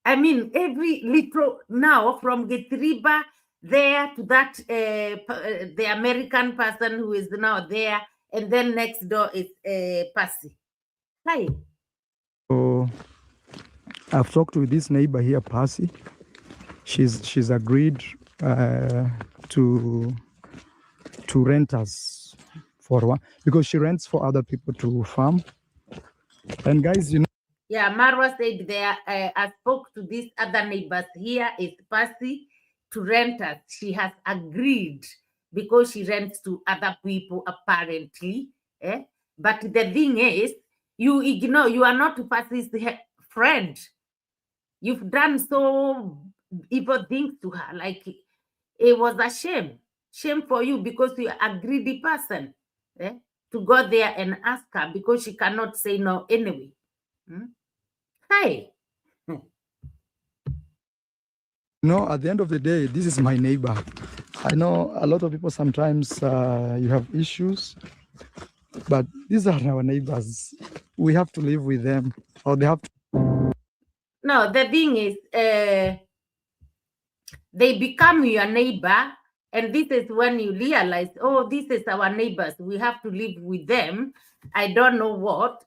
I mean, every little now from Getiriba there to that the American person who is now there, and then next door is Passy. Hi. So I've talked with this neighbor here, Passy. She's agreed to renters for one, because she rents for other people to farm. And guys, you know. Yeah, Marwa said there, I spoke to these other neighbors here. It's Percy to renters. She has agreed because she rents to other people apparently. But the thing is, you ignore, you are not Percy's friend. You've done so evil things to her. Like, it was a shame. Shame for you because you are a greedy person. To go there and ask her because she cannot say no anyway. Hey. No, at the end of the day, this is my neighbor. I know a lot of people sometimes you have issues, but these are our neighbors. We have to live with them, or they have to. No, the thing is, they become your neighbor, and this is when you realize, oh, this is our neighbors. We have to live with them. I don't know what,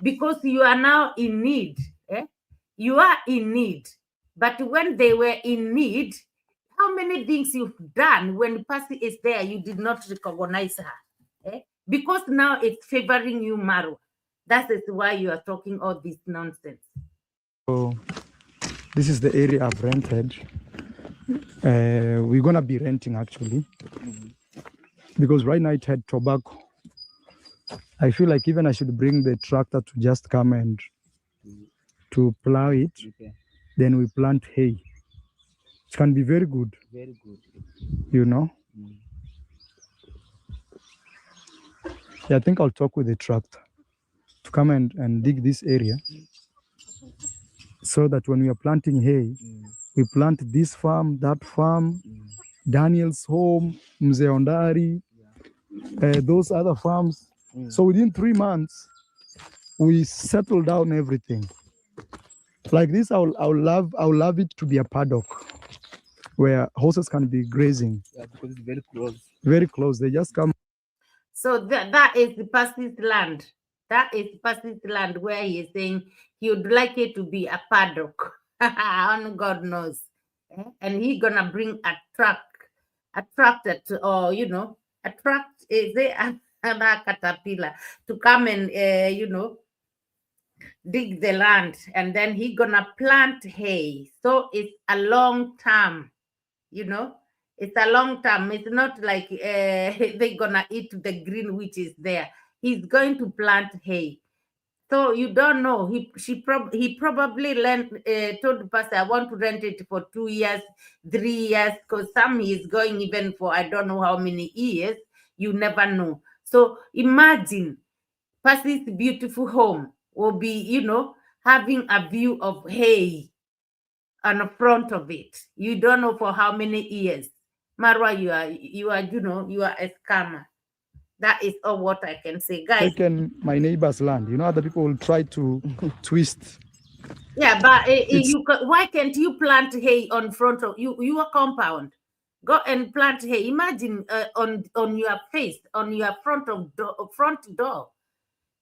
because you are now in need. You are in need. But when they were in need, how many things you've done when Percy is there, you did not recognize her. Because now it's favoring you, Marwa. That is why you are talking all this nonsense. So this is the area I've rented. We're gonna be renting actually, because right now it had tobacco. I feel like even I should bring the tractor to just come and to plow it. Okay. Then we plant hay. It can be very good. Very good. You know? Yeah, I think I'll talk with the tractor to come and dig this area so that when we are planting hay, we plant this farm, that farm, Daniel's home, Mzee Ondari, those other farms. So within 3 months, we settle down everything. Like this, I would love it to be a paddock where horses can be grazing. Yeah, because it's very close. Very close. They just come. So that is the Percy's land. That is Percy's land where he is saying he would like it to be a paddock. On God knows. And he's gonna bring a tractor to, or a truck is a caterpillar to come and dig the land, and then he gonna plant hay. So it's a long term, it's a long term. It's not like they're gonna eat the green which is there. He's going to plant hay. So you don't know. He probably told the pastor, I want to rent it for 2 years, 3 years, because some he is going even for I don't know how many years. You never know. So imagine Percy's beautiful home will be, having a view of hay on the front of it. You don't know for how many years. Marwa, you are a scammer. That is all what I can say, guys. Taken my neighbor's land. Other people will try to twist. Yeah, but why can't you plant hay on front of your compound? Go and plant hay. Imagine on your face, on your front door,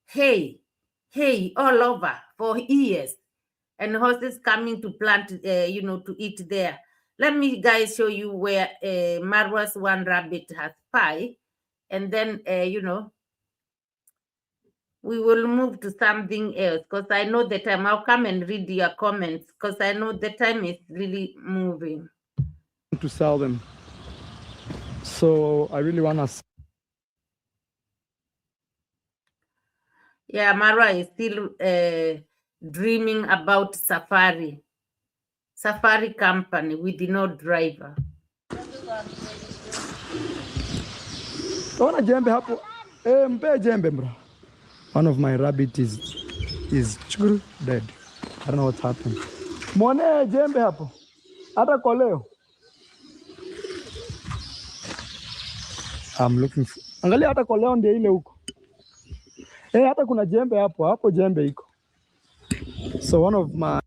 hay all over for years, and horses coming to plant, to eat there. Let me, guys, show you where Marwa's one rabbit has pie, and then we will move to something else because I know the time. I'll come and read your comments because I know the time is really moving. To sell them. So I really want to. Yeah, Marwa is still dreaming about safari company with no driver. Ona jembe hapo. Mpe jembe bro. One of my rabbit is dead. I don't know what's happened. Mwone jembe hapo. Hata kwa leo. I'm looking for. Angalia hata kwa leo ndio ile huko. Hata kuna jembe hapo jembe iko. So one of my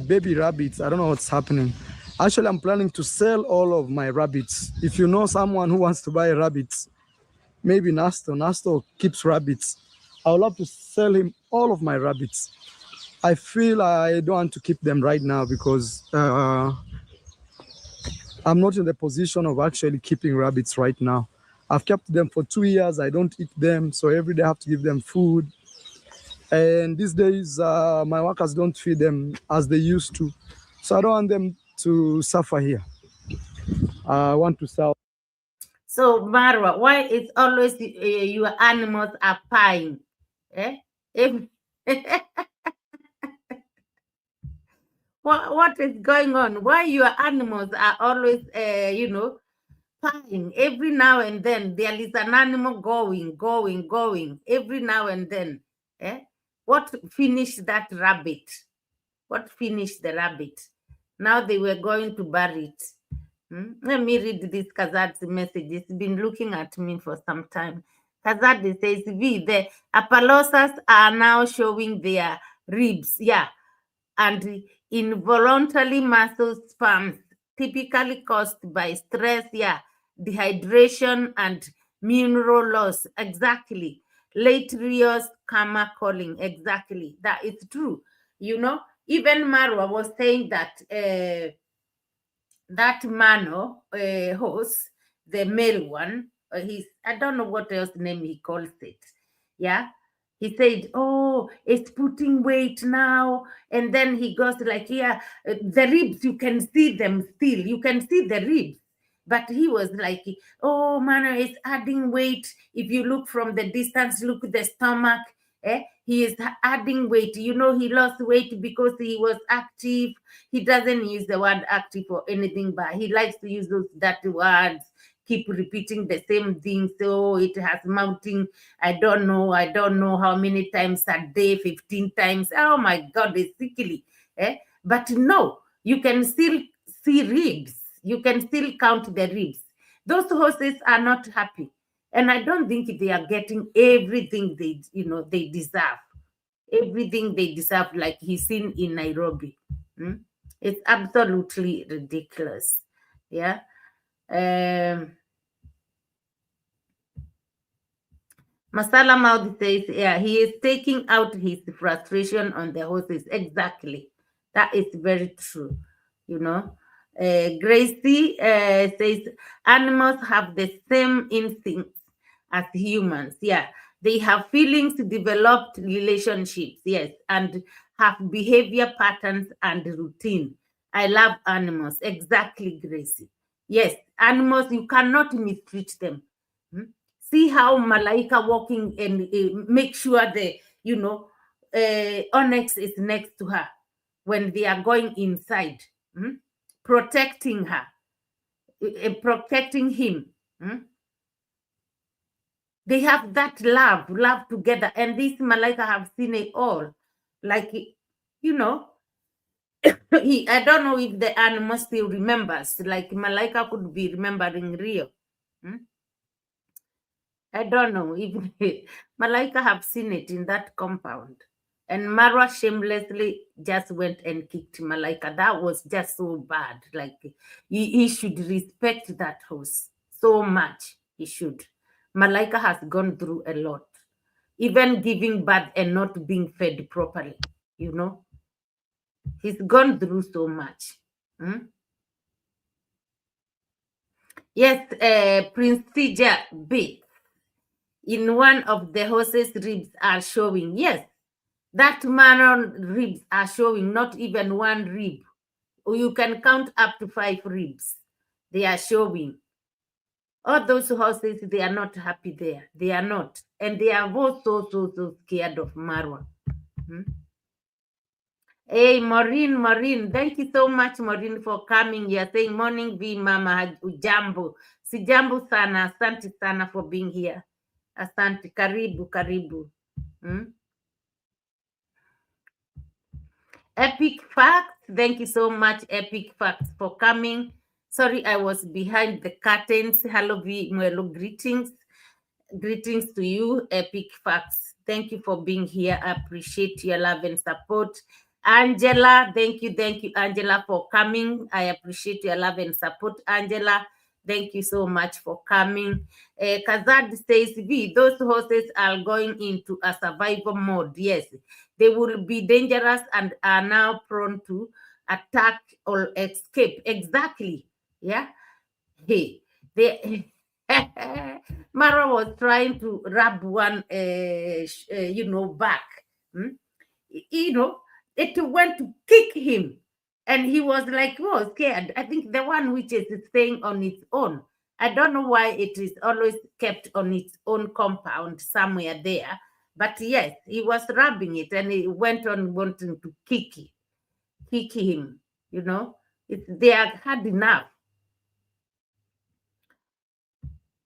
baby rabbits, I don't know what's happening. Actually, I'm planning to sell all of my rabbits. If you know someone who wants to buy rabbits, maybe Nasto keeps rabbits. I would love to sell him all of my rabbits. I feel I don't want to keep them right now because I'm not in the position of actually keeping rabbits right now. I've kept them for 2 years. I don't eat them, so every day I have to give them food. And these days, my workers don't feed them as they used to. So I don't want them to suffer here. I want to sell. So, Marwa, why it's always your animals are pine? Eh? If, what is going on? Why your animals are always, pine? Every now and then there is an animal going. Every now and then. Eh? What finished that rabbit? What finished the rabbit? Now they were going to bury it. Let me read this Kazad's message. It's been looking at me for some time. Kazad says, the Apalosas are now showing their ribs. Yeah. And involuntary muscle spasms, typically caused by stress, dehydration, and mineral loss. Exactly. Late Rio's karma calling. Exactly. That is true. Even Marwa was saying that that Mano host, the male one, I don't know what else name he calls it. Yeah. He said, oh, it's putting weight now. And then he goes like, the ribs, you can see them still. You can see the ribs. But he was like, oh, Mano is adding weight. If you look from the distance, look at the stomach. He is adding weight. He lost weight because he was active. He doesn't use the word active or anything, but he likes to use those dirty words, keep repeating the same thing. So it has mounting, I don't know how many times a day, 15 times. Oh my God, it's sickly. But no, you can still see ribs. You can still count the ribs. Those horses are not happy. And I don't think they are getting everything they deserve. Everything they deserve, like he's seen in Nairobi. It's absolutely ridiculous. Yeah. Masala Maudi says, he is taking out his frustration on the horses. Exactly. That is very true. Gracie says, animals have the same instincts as humans. Yeah. They have feelings, developed relationships, yes, and have behavior patterns and routine. I love animals. Exactly, Gracie. Yes, animals, you cannot mistreat them. See how Malaika walking and make sure Onyx is next to her when they are going inside, protecting her, protecting him. They have that love together. And this Malaika have seen it all. Like, I don't know if the animal still remembers. Like Malaika could be remembering Rio. I don't know if Malaika have seen it in that compound. And Marwa shamelessly just went and kicked Malaika. That was just so bad. Like, he should respect that horse so much. He should. Malaika has gone through a lot. Even giving birth and not being fed properly. He's gone through so much. Yes, Prince Tija B. In one of the horse's ribs are showing. Yes, that man ribs are showing, not even one rib. Or you can count up to 5 ribs. They are showing. All those horses, they are not happy there. They are not. And they are both so scared of Marwa. Hey, Maureen, thank you so much, Maureen, for coming. You're saying, morning, V Mama, ujambo. Si jambo sana, asante sana for being here. Asante, karibu. Epic Facts, thank you so much, Epic Facts, for coming. Sorry, I was behind the curtains. Hello, V Mwelo, greetings. Greetings to you, Epic Facts. Thank you for being here. I appreciate your love and support. Angela, thank you, Angela, for coming. I appreciate your love and support, Angela. Thank you so much for coming. Kazad says, V, those horses are going into a survival mode. Yes, they will be dangerous and are now prone to attack or escape. Exactly. Yeah. Hey, they Mara was trying to rub one, back. Hmm? You know, it went to kick him, and he was like, oh, scared. I think the one which is staying on its own. I don't know why it is always kept on its own compound somewhere there. But yes, he was rubbing it, and he went on wanting to kick him. You know, they are hard enough.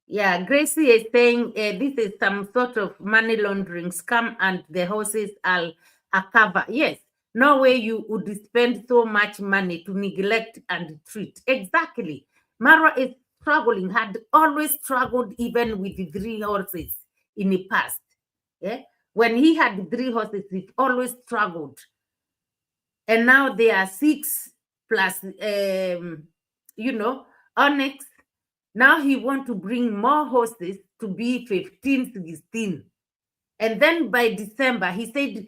Yeah, Gracie is saying this is some sort of money laundering scam and the horses are a cover. Yes, no way you would spend so much money to neglect and treat. Exactly. Marwa is struggling, had always struggled even with the 3 horses in the past. Yeah? When he had 3 horses, he always struggled. And now there are 6 plus, onyx. Now he want to bring more horses to be 15, 16. And then by December, he said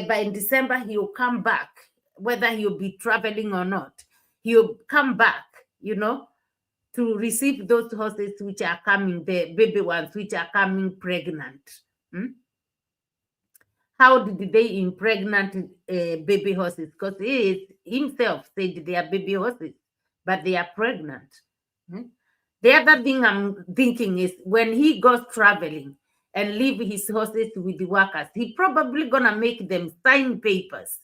by December he'll come back, whether he'll be traveling or not. He'll come back, to receive those horses which are coming, the baby ones which are coming pregnant. Hmm? How did they impregnate baby horses? Because he himself said they are baby horses, but they are pregnant. Hmm? The other thing I'm thinking is when he goes traveling and leave his horses with the workers, he probably gonna make them sign papers.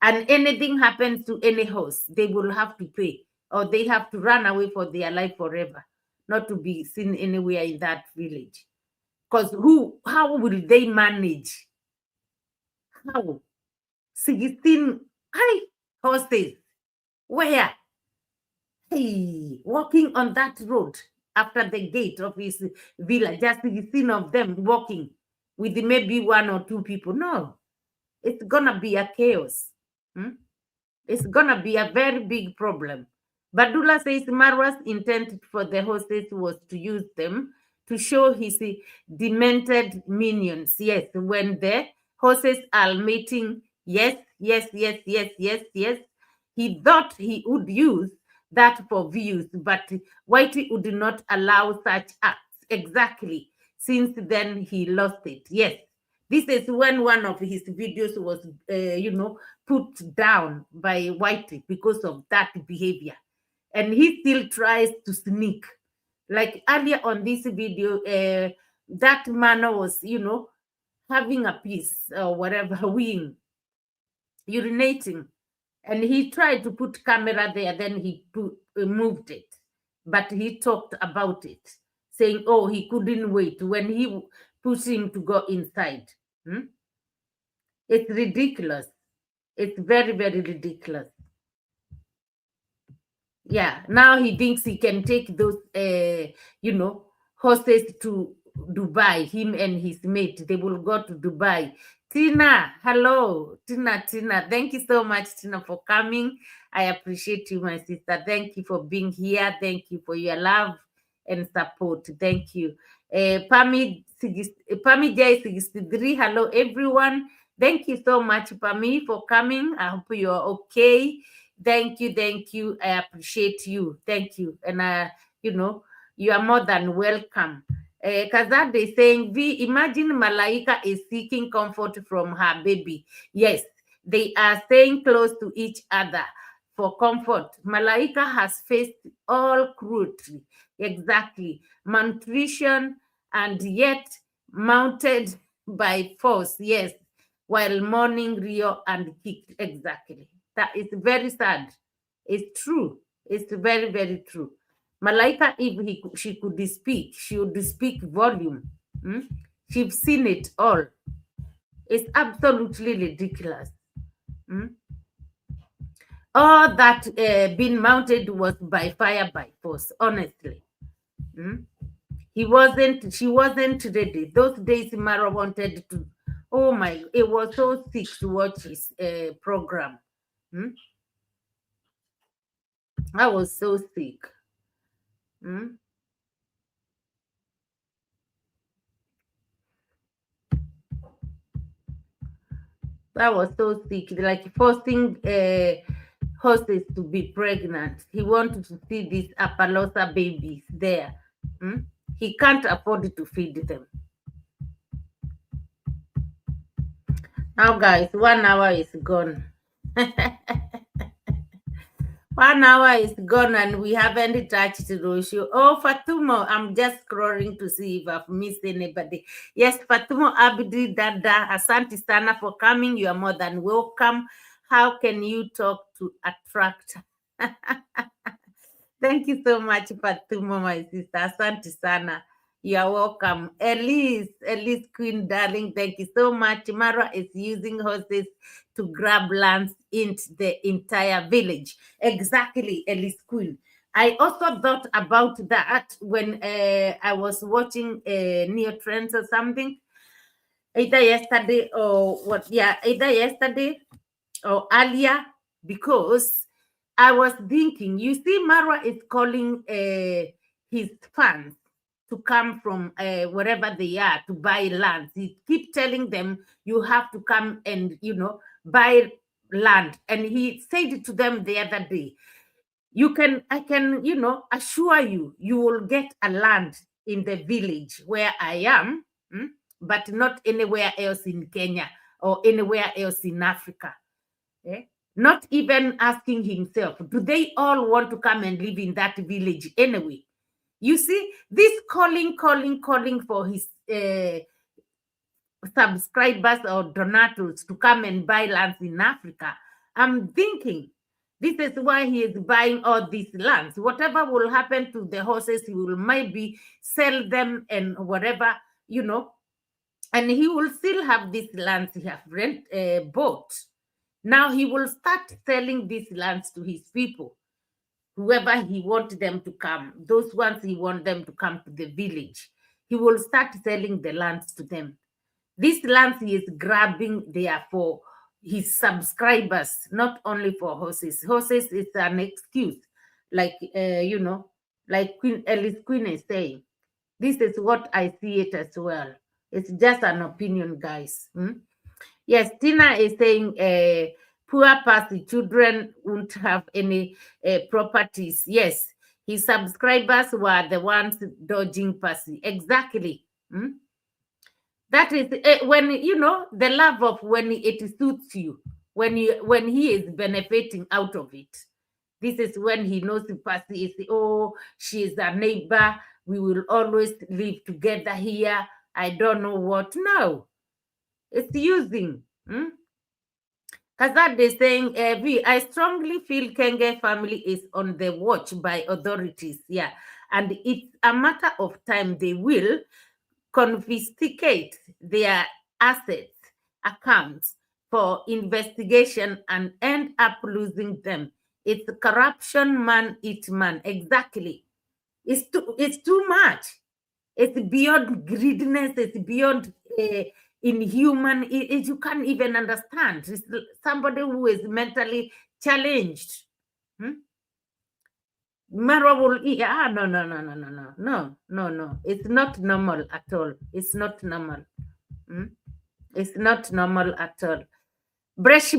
And anything happens to any horse, they will have to pay, or they have to run away for their life forever, not to be seen anywhere in that village. Because how will they manage? How? 16 horses. Where? Hey, walking on that road after the gate of his villa, just 16 of them walking with maybe 1 or 2 people. No, it's gonna be a chaos. Hmm? It's gonna be a very big problem. Badula says Marwa's intent for the horses was to use them to show his demented minions. Yes, when the horses are mating, yes, yes, yes, yes, yes, yes. He thought he would use that for views, but Whitey would not allow such acts. Exactly. Since then, he lost it. Yes. This is when one of his videos was, put down by Whitey because of that behavior. And he still tries to sneak. Like earlier on this video, that man was, having a piece or whatever, urinating. And he tried to put camera there, then he moved it. But he talked about it, saying, oh, he couldn't wait when he pushed him to go inside. Hmm? It's ridiculous. It's very, very ridiculous. Yeah, now he thinks he can take those, horses to Dubai. Him and his mate, they will go to Dubai. Tina, hello, Tina. Thank you so much, Tina, for coming. I appreciate you, my sister. Thank you for being here. Thank you for your love and support. Thank you. Pami J63, hello, everyone. Thank you so much, Pami, for coming. I hope you're okay. Thank you. I appreciate you. Thank you. And, you are more than welcome. Kazad is saying, imagine Malaika is seeking comfort from her baby. Yes, they are staying close to each other for comfort. Malaika has faced all cruelty, exactly, malnutrition, and yet mounted by force, yes, while mourning Rio and kicked, exactly. That is very sad. It's true. It's very, very true. Malaika, if she could speak, she would speak volume. Hmm? She's seen it all. It's absolutely ridiculous. Hmm? All that being mounted was by fire, by force, honestly. Hmm? She wasn't ready. Those days, Mara wanted to, oh my, it was so sick to watch his program. Hmm? I was so sick. Hmm? I was so sick, like forcing horses to be pregnant. He wanted to see these Appaloosa babies there. He can't afford to feed them. Now, guys, 1 hour is gone. 1 hour is gone and we haven't touched Rocio. Oh, Fatumo, I'm just scrolling to see if I've missed anybody. Yes, Fatumo Abdi Dada, asante sana for coming. You are more than welcome. How can you talk to attract? Thank you so much, Fatumo, my sister. Asante sana. You are welcome. Elise Queen, darling, thank you so much. Marwa is using horses to grab lands into the entire village. Exactly, Elise Queen. I also thought about that when I was watching Neo Trends or something, either yesterday or what? Yeah, either yesterday or earlier, because I was thinking, you see, Marwa is calling his fans to come from wherever they are to buy land. He keep telling them, you have to come and, buy land. And he said to them the other day, I can, assure you, you will get a land in the village where I am, but not anywhere else in Kenya or anywhere else in Africa. Not even asking himself, do they all want to come and live in that village anyway? You see, this calling for his subscribers or donators to come and buy lands in Africa. I'm thinking this is why he is buying all these lands. Whatever will happen to the horses, he will maybe sell them and whatever, and he will still have these lands he have bought. Now he will start selling these lands to his people, whoever he wants them to come, those ones he wants them to come to the village. He will start selling the lands to them. These lands he is grabbing, they are for his subscribers, not only for horses. Horses is an excuse, like, like Alice Queen is saying. This is what I see it as well. It's just an opinion, guys. Yes, Tina is saying poor Percy children won't have any properties. Yes, his subscribers were the ones dodging Percy. Exactly. That is when, the love of when it suits you, when he is benefiting out of it. This is when he knows Percy is, she is a neighbor. We will always live together here. I don't know what. No. It's using. Kazad is saying, I strongly feel Kenge family is on the watch by authorities. Yeah. And it's a matter of time they will confiscate their assets, accounts for investigation and end up losing them. It's corruption, man eat man. Exactly. It's too much. It's beyond greediness. It's beyond inhuman. You can't even understand. It's somebody who is mentally challenged. Marwa will, no. It's not normal at all. It's not normal. It's not normal at all. Bresh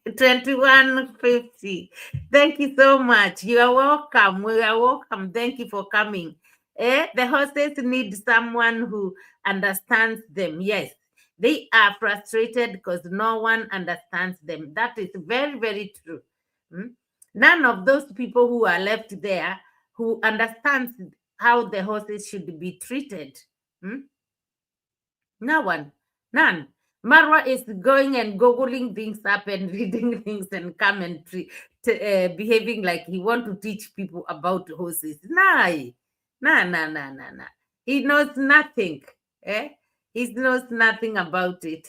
2150. Thank you so much. You are welcome. We are welcome. Thank you for coming. The horses need someone who understands them. Yes, they are frustrated because no one understands them. That is very, very true. None of those people who are left there who understands how the horses should be treated. No one. None. Marwa is going and googling things up and reading things and come and behaving like he want to teach people about horses. Nah. He knows nothing. He knows nothing about it.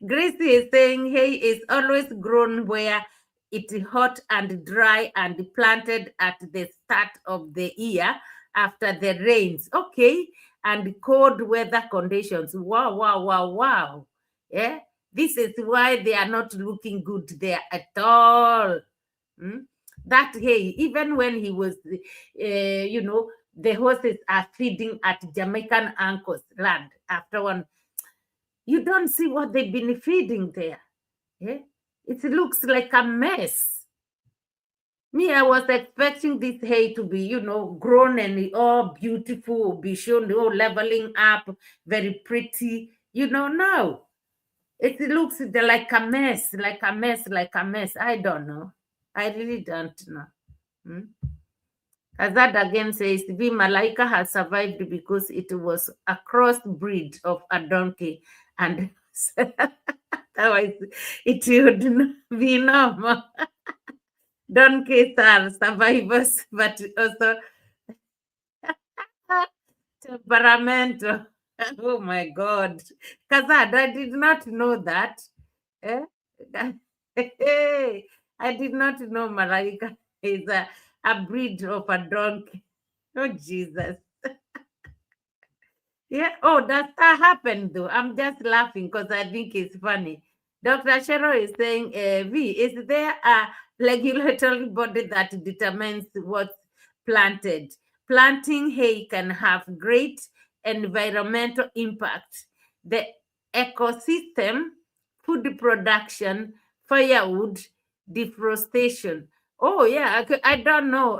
Gracie is saying hay is always grown where it is hot and dry and planted at the start of the year after the rains. Okay. And cold weather conditions. Wow. Yeah. This is why they are not looking good there at all. That hay, even when he was, the horses are feeding at Jamaican uncle's land after one. You don't see what they've been feeding there. Eh? It looks like a mess. Me, I was expecting this hay to be, grown and all beautiful, be shown, leveling up, very pretty. No. It looks like a mess, like a mess, like a mess. I don't know. I really don't know. Hmm? Azad again says, V. Malaika has survived because it was a crossbreed of a donkey and otherwise it would not be normal. Donkeys are survivors, but also temperamental. Oh my God. Kazad, I did not know that. Eh? I did not know Malaika is a breed of a donkey. Oh, Jesus. Yeah. Oh, does that happen though? I'm just laughing because I think it's funny. Dr. Cheryl is saying, V, is there a regulatory body that determines what's planted? Planting hay can have great environmental impact. The ecosystem, food production, firewood, deforestation. Oh, yeah, I don't know,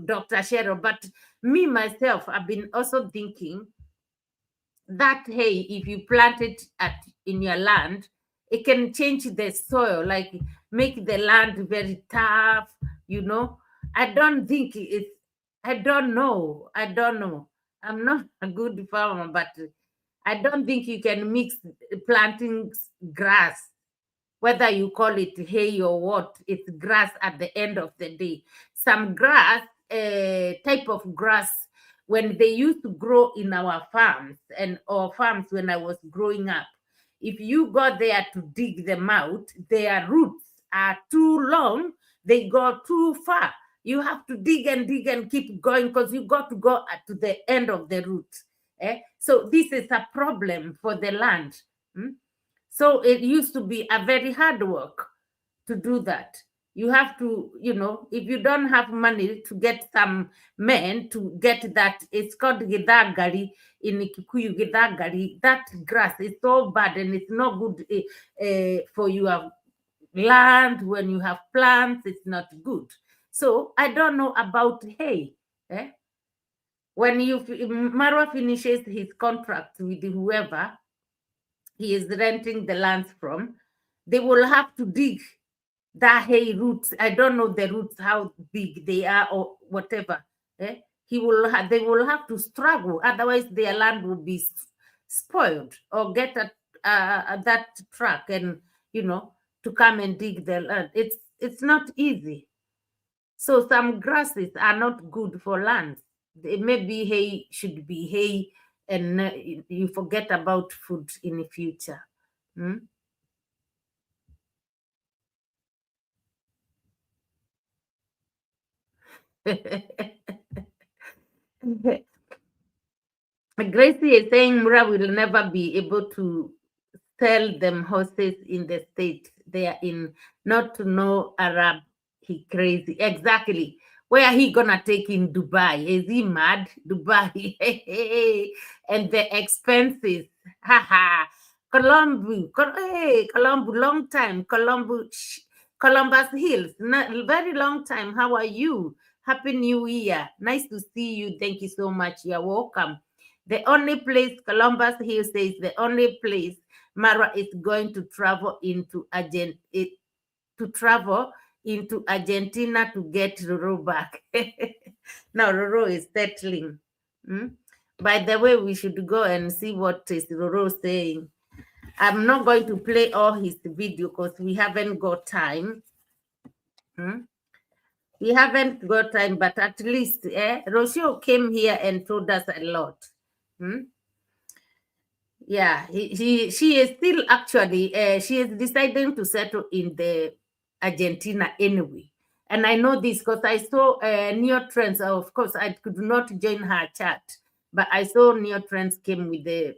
Dr. Cheryl, but me, myself, I've been also thinking that hay, if you plant it in your land, it can change the soil, like make the land very tough. I don't think it's. I don't know. I'm not a good farmer, but I don't think you can mix planting grass, whether you call it hay or what. It's grass at the end of the day. Some grass, type of grass, when they used to grow in our farms and or farms when I was growing up, if you go there to dig them out, their roots are too long, they go too far. You have to dig and keep going because you got to go to the end of the root. So this is a problem for the land. So it used to be a very hard work to do that. You have to, if you don't have money to get some men to get that, it's called gidagari in Kikuyu, gidagari. That grass is so bad and it's not good for your land. When you have plants, it's not good. So I don't know about hay. When Marwa finishes his contract with whoever he is renting the lands from, they will have to dig the hay roots. I don't know the roots, how big they are or whatever. They will have to struggle. Otherwise, their land will be spoiled or get that truck and, to come and dig the land. It's not easy. So some grasses are not good for land. Maybe hay should be hay and you forget about food in the future. Gracie is saying Mura will never be able to sell them horses in the state they are in, not to know Arab. He crazy. Exactly. Where he gonna take in Dubai? Is he mad? Dubai. And the expenses. Haha. Colombo. Colombo, long time. Columbus Hills. Very long time. How are you? Happy New Year. Nice to see you. Thank you so much. You're welcome. The only place, Columbus Hills says, the only place Marwa is going to travel into Argentina to get Roro back. Now Roro is settling. By the way, we should go and see what is Roro saying. I'm not going to play all his video because we haven't got time. We haven't got time, but at least Rocio came here and told us a lot. Yeah, she is still actually, she is deciding to settle in the Argentina anyway. And I know this because I saw Neo Trends. Of course, I could not join her chat, but I saw Neo Trends came with the,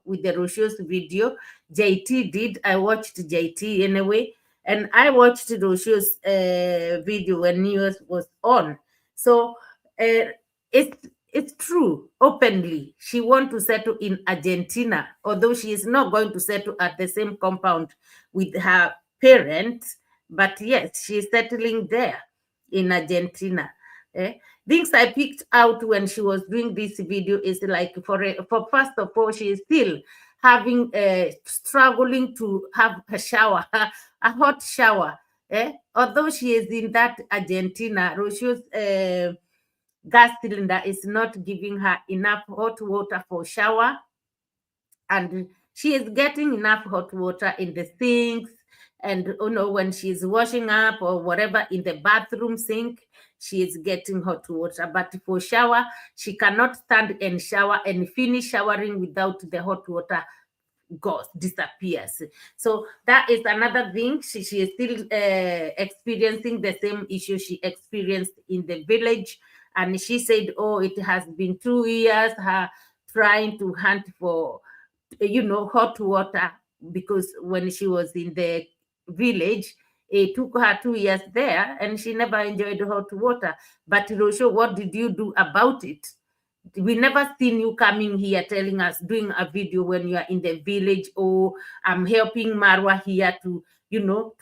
with the Rocio's video. JT did. I watched JT anyway. And I watched Rocio's video when Neo was on. So it's true. true, openly, she wants to settle in Argentina, although she is not going to settle at the same compound with her parents. But yes, she is settling there in Argentina. Eh? Things I picked out when she was doing this video is like, for first of all, she is still having struggling to have a shower, a hot shower. Although she is in that Argentina, Rocio's gas cylinder is not giving her enough hot water for shower, and she is getting enough hot water in the sinks, and when she's washing up or whatever in the bathroom sink, she is getting hot water. But for shower, she cannot stand and shower and finish showering without the hot water disappears. So that is another thing. She is still experiencing the same issue she experienced in the village. And she said, oh, it has been 2 years her trying to hunt for hot water, because when she was in the village, it took her 2 years there and she never enjoyed hot water. But Roshu, what did you do about it? We never seen you coming here telling us, doing a video when you are in the village, or I'm helping Marwa here to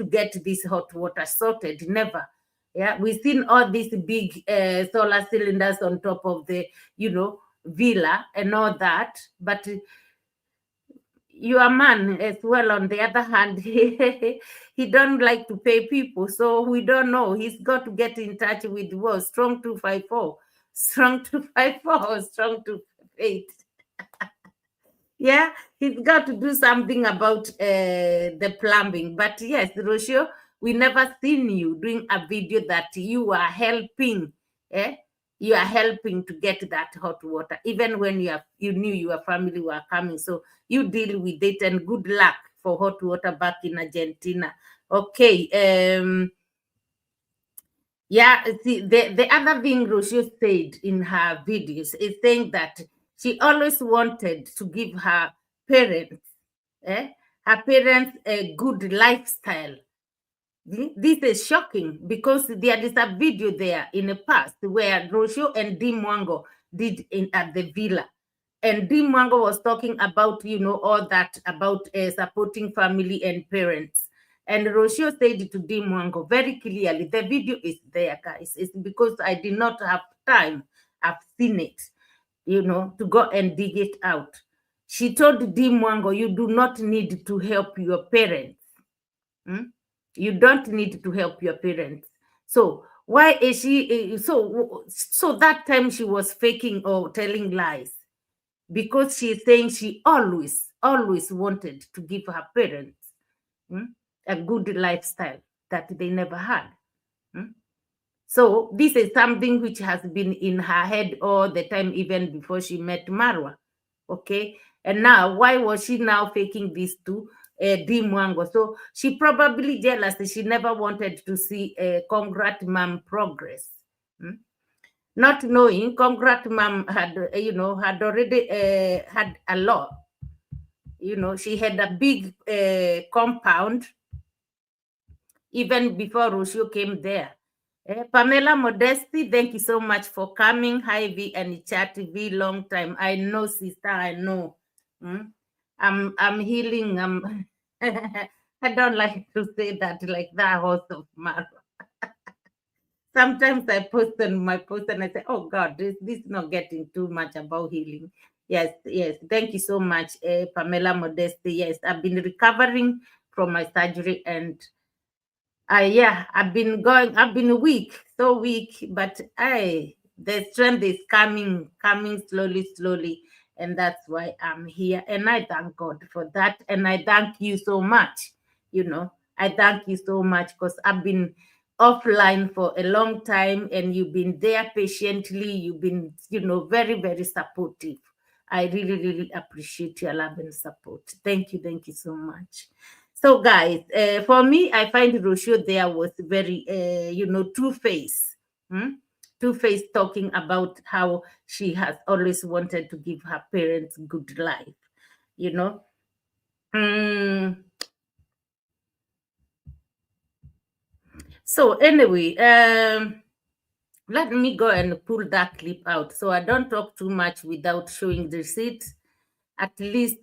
get this hot water sorted. Never. Yeah, we've seen all these big solar cylinders on top of the villa and all that, but your man as well, on the other hand, he don't like to pay people, so we don't know. He's got to get in touch with strong 254, strong 254, strong 258. Yeah, he's got to do something about the plumbing. But yes, Rocio, we never seen you doing a video that you are helping. You are helping to get that hot water, even when you knew your family were coming. So you deal with it, and good luck for hot water back in Argentina. Okay. Yeah, see, the other thing Rocio said in her videos is saying that she always wanted to give her parents, a good lifestyle. This is shocking, because there is a video there in the past where Rocio and Dimwango did at the villa. And Dimwango was talking about, all that about supporting family and parents. And Rocio said to Dimwango very clearly, the video is there, guys. It's because I did not have time. I've seen it, to go and dig it out. She told Dimwango, you do not need to help your parents. You don't need to help your parents. So why is she so that time she was faking or telling lies? Because she's saying she always wanted to give her parents a good lifestyle that they never had. So this is something which has been in her head all the time, even before she met Marwa. Okay, and now why was she now faking this to Dimwango? So she probably jealous. She never wanted to see Congrat Mom progress. Not knowing Congrat Mom had had already had a lot. She had a big compound even before Rocio came there. Pamela Modesti, thank you so much for coming. Hi V and Chat V, long time. I know, sister, I know. I'm healing. I don't like to say that, like that horse of Marwa. Sometimes I post on my post and I say, oh God, this is not getting too much about healing. Yes. Thank you so much, Pamela Modesti. Yes, I've been recovering from my surgery, and I've been weak, so weak, but the strength is coming slowly, and that's why I'm here. And I thank God for that. And I thank you so much. I thank you so much, because I've been offline for a long time, and you've been there patiently. You've been, very, very supportive. I really, really appreciate your love and support. Thank you so much. So, guys, for me, I find Rocio there was very, two-faced. Two-faced, talking about how she has always wanted to give her parents good life. So anyway, let me go and pull that clip out so I don't talk too much without showing the receipt. At least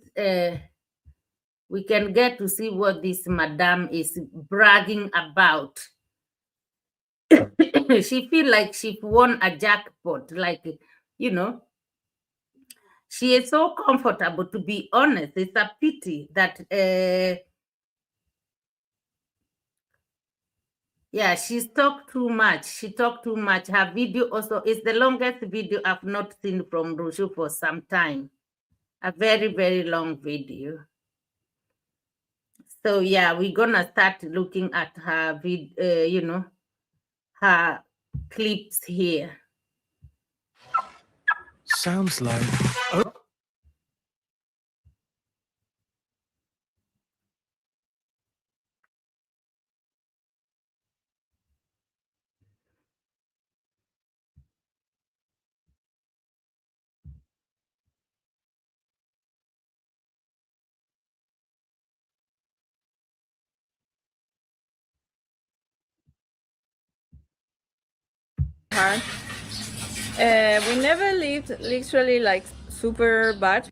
we can get to see what this madam is bragging about. She feel like she won a jackpot, like, you know, she is so comfortable. To be honest, it's a pity that yeah, she's talked too much. She talked too much. Her video also is the longest video I've not seen from Roshu for some time. A very, very long video. So yeah, we're gonna start looking at her you know, her clips here. Sounds like... hard. We never lived literally like super bad.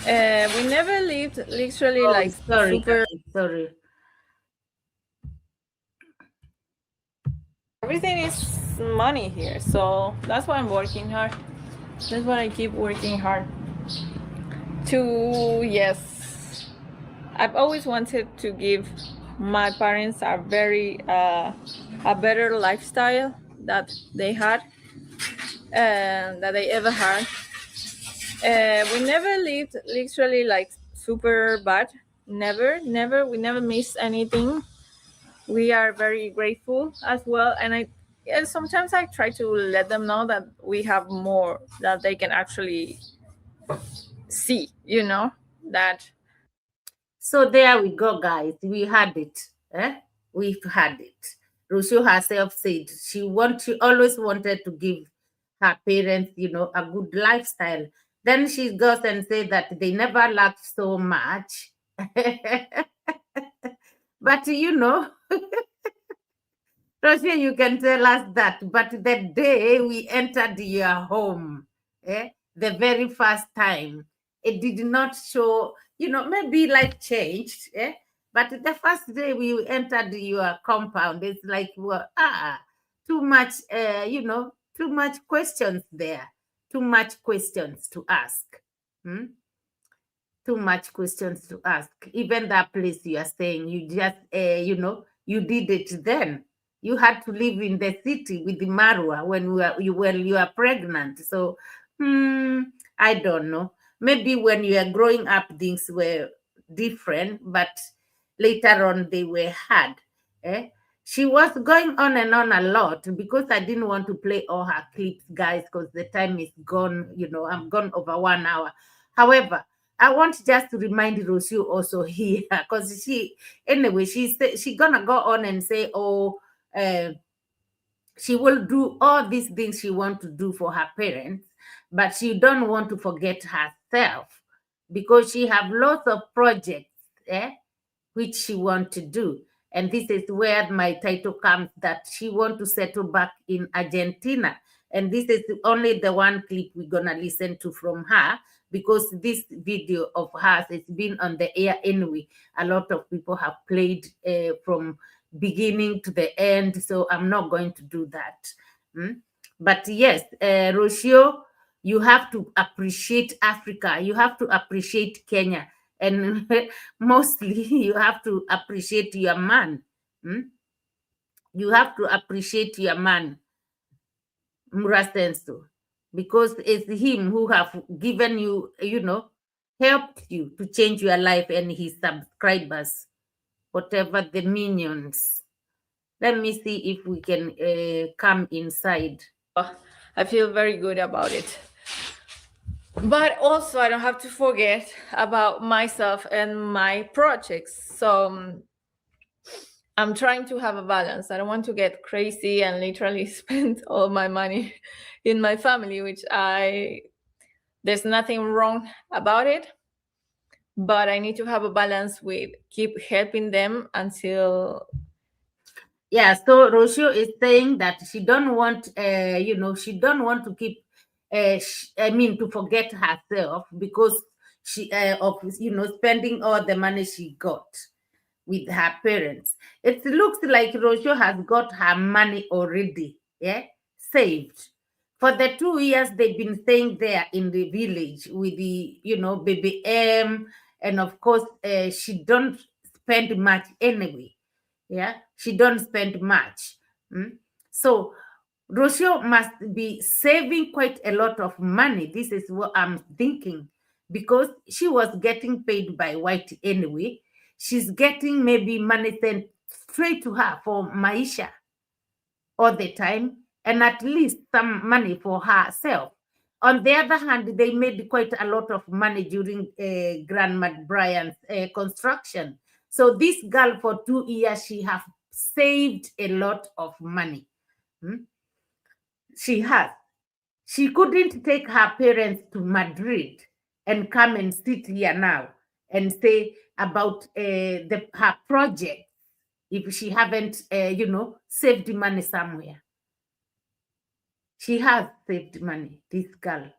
We never lived literally like super. Sorry. Everything is money here, so that's why I'm working hard. That's why I keep working hard. Yes, I've always wanted to give my parents a very a better lifestyle that they had that they ever had. We never lived literally like super bad. Never. We never missed anything. We are very grateful as well, and sometimes I try to let them know that we have more that they can actually see, you know, that. So there we go, guys. We had it. We've had it. Rocio herself said she always wanted to give her parents, you know, a good lifestyle. Then she goes and says that they never lacked so much. But you know, Rocio, you can tell us that. But the day we entered your home, the very first time, it did not show, you know, maybe life changed, but the first day we entered your compound, it's like, well, too much, you know, too much questions there, too much questions to ask. Too much questions to ask. Even that place you are staying, you just, you know, you did it then. You had to live in the city with the Marwa when you are pregnant. So, I don't know. Maybe when you are growing up, things were different, but later on they were hard. She was going on and on a lot because I didn't want to play all her clips, guys, because the time is gone. You know, I'm gone over 1 hour. However, I want just to remind Rocio also here, because she's gonna go on and say, she will do all these things she want to do for her parents, but she don't want to forget herself because she have lots of projects, which she want to do. And this is where my title comes, that she want to settle back in Argentina. And this is only the one clip we're gonna listen to from her, because this video of hers has been on the air anyway. A lot of people have played from beginning to the end, so I'm not going to do that. But yes, Rocio, you have to appreciate Africa. You have to appreciate Kenya. And mostly you have to appreciate your man. You have to appreciate your man, Murasenso, because it's him who have given you, you know, helped you to change your life and his subscribers, whatever the minions. Let me see if we can come inside. I feel very good about it. But also, I don't have to forget about myself and my projects. So I'm trying to have a balance. I don't want to get crazy and literally spend all my money in my family, which there's nothing wrong about it. but I need to have a balance with keep helping them until. Yeah, so Rocio is saying that she don't want, she don't want to keep, to forget herself because she of spending all the money she got with her parents. It looks like Rocio has got her money already, saved. For the 2 years they've been staying there in the village with the, baby M, and of course she don't spend much anyway. Yeah, she don't spend much. So Rocio must be saving quite a lot of money. This is what I'm thinking, because she was getting paid by White anyway. She's getting maybe money sent straight to her for Maisha all the time, and at least some money for herself. On the other hand, they made quite a lot of money during Grandma Brian's construction. So this girl, for 2 years, she have saved a lot of money. She has. She couldn't take her parents to Madrid and come and sit here now and say about her project if she haven't, saved money somewhere. She has saved money, this girl.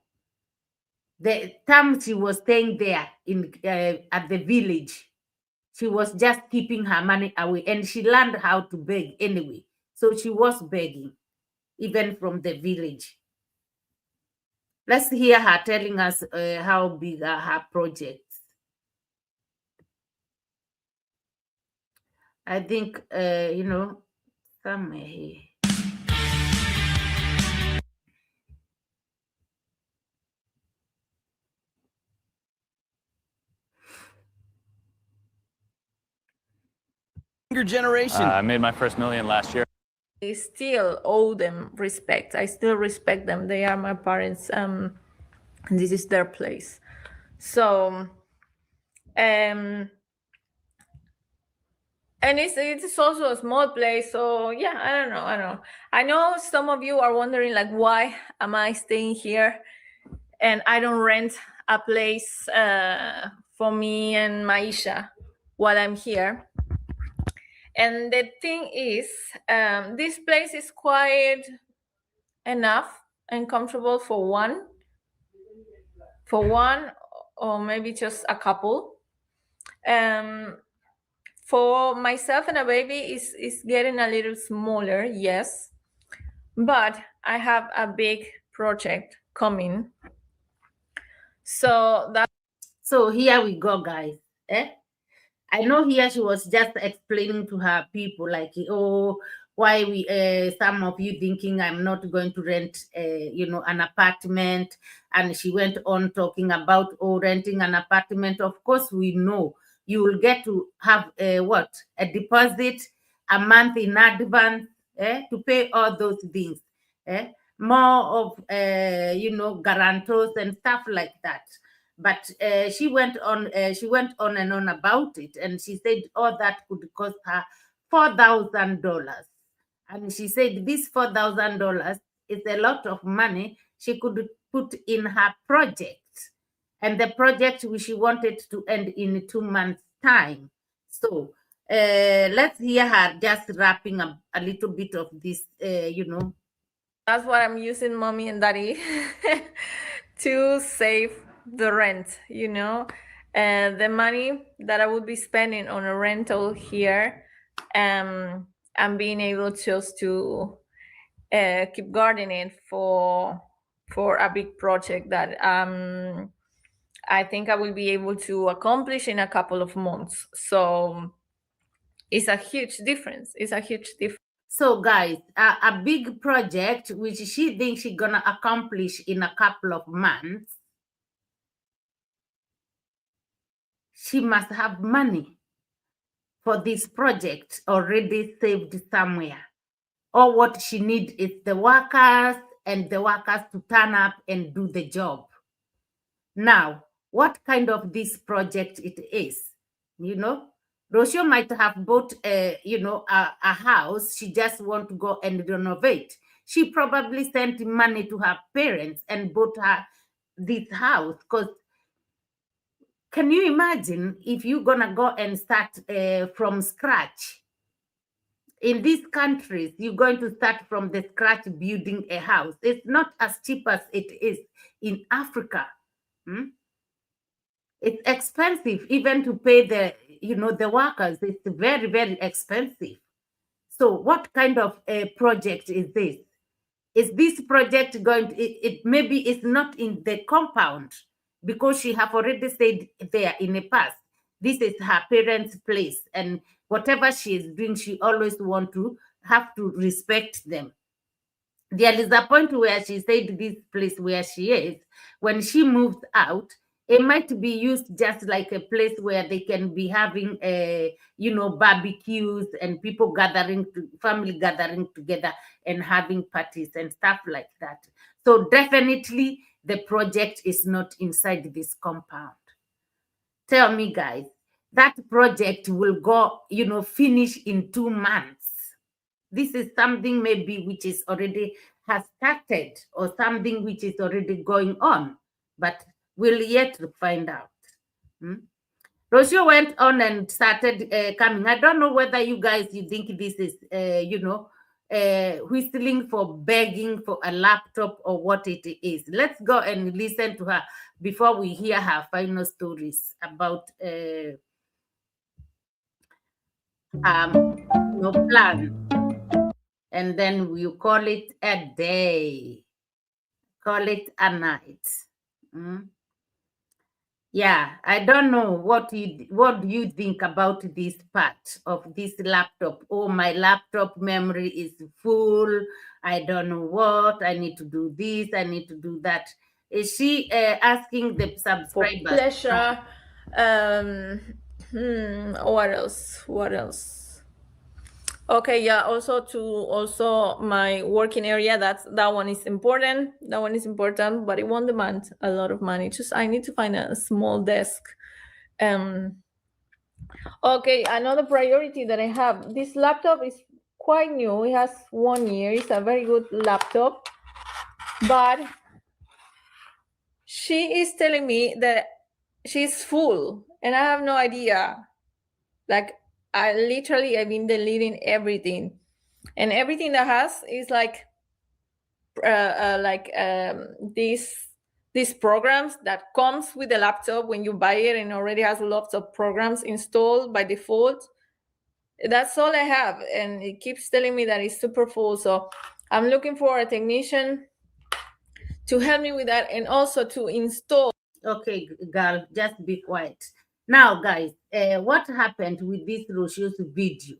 The time she was staying there in at the village, she was just keeping her money away, and she learned how to beg anyway. So she was begging, even from the village. Let's hear her telling us how big are her projects. I think, somewhere here. Younger generation. I made my first million last year. I still owe them respect. I still respect them. They are my parents. And this is their place. So, and it's also a small place. So yeah, I don't know. I know some of you are wondering, like, why am I staying here and I don't rent a place for me and Maisha while I'm here. And the thing is, this place is quiet enough and comfortable for one or maybe just a couple. For myself and a baby is getting a little smaller, yes, but I have a big project coming. So Here we go, guys. I know here she was just explaining to her people, like, why we some of you thinking I'm not going to rent an apartment, and she went on talking about renting an apartment. Of course, we know you will get to have a deposit, a month in advance, to pay all those things, more of guarantors and stuff like that. But she went on and on about it, and she said all that could cost her $4,000. And she said this $4,000 is a lot of money she could put in her project, and the project she wanted to end in 2 months' time. So let's hear her just wrapping up a little bit of this, That's what I'm using mommy and daddy to save the rent, and the money that I would be spending on a rental here, and being able just to keep gardening for a big project that I think I will be able to accomplish in a couple of months. So it's a huge difference. So guys, a big project which she thinks she's gonna accomplish in a couple of months, she must have money for this project already saved somewhere. Or what she needs is the workers, and the workers to turn up and do the job. Now, what kind of this project it is, Rocio might have bought a house. She just want to go and renovate. She probably sent money to her parents and bought her this house, because Can you imagine if you're gonna go and start from scratch? In these countries, you're going to start from the scratch building a house. It's not as cheap as it is in Africa. It's expensive even to pay the workers. It's very, very expensive. So what kind of a project is this? Is this project going to, it maybe it's not in the compound because she have already stayed there in the past. This is her parents' place, and whatever she is doing, she always want to have to respect them. There is a point where she said this place where she is, when she moved out, it might be used just like a place where they can be having barbecues and people gathering, family gathering together and having parties and stuff like that. So definitely the project is not inside this compound. Tell me, guys, that project will go, finish in 2 months. This is something maybe which is already has started or something which is already going on, but we'll yet to find out. Rocio went on and started coming. I don't know whether you think this is, whistling for begging for a laptop or what it is. Let's go and listen to her before we hear her final stories about plan. And then we call it a day, call it a night. Yeah, I don't know what do you think about this part of this laptop? Oh, my laptop memory is full. I don't know what. I need to do this. I need to do that. Is she asking the subscribers? Pleasure. What else? Okay, yeah, also my working area, that one is important. But it won't demand a lot of money. Just I need to find a small desk. Okay, another priority that I have, this laptop is quite new. It has 1 year. It's a very good laptop, but she is telling me that she's full and I have no idea. Like, I've been deleting everything, and everything that has is like these programs that comes with the laptop when you buy it, and already has lots of programs installed by default. That's all I have, and it keeps telling me that it's super full. So I'm looking for a technician to help me with that, and also to install. Okay, girl, just be quiet. Now, guys, what happened with this Rocio's video?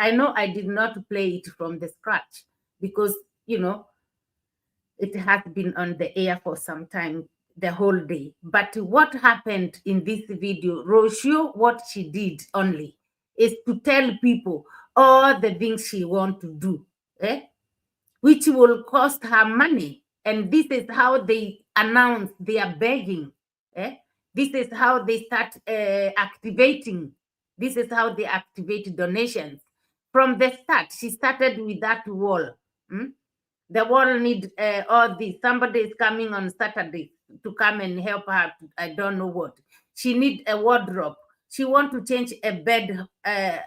I know I did not play it from the scratch because, it has been on the air for some time, the whole day. But what happened in this video, Rocio, what she did only is to tell people all the things she want to do, which will cost her money. And this is how they announce they are begging. This is how they start activating. This is how they activate donations. From the start, she started with that wall. The wall need all this. Somebody is coming on Saturday to come and help her. I don't know what. She need a wardrobe. She want to change a bed, a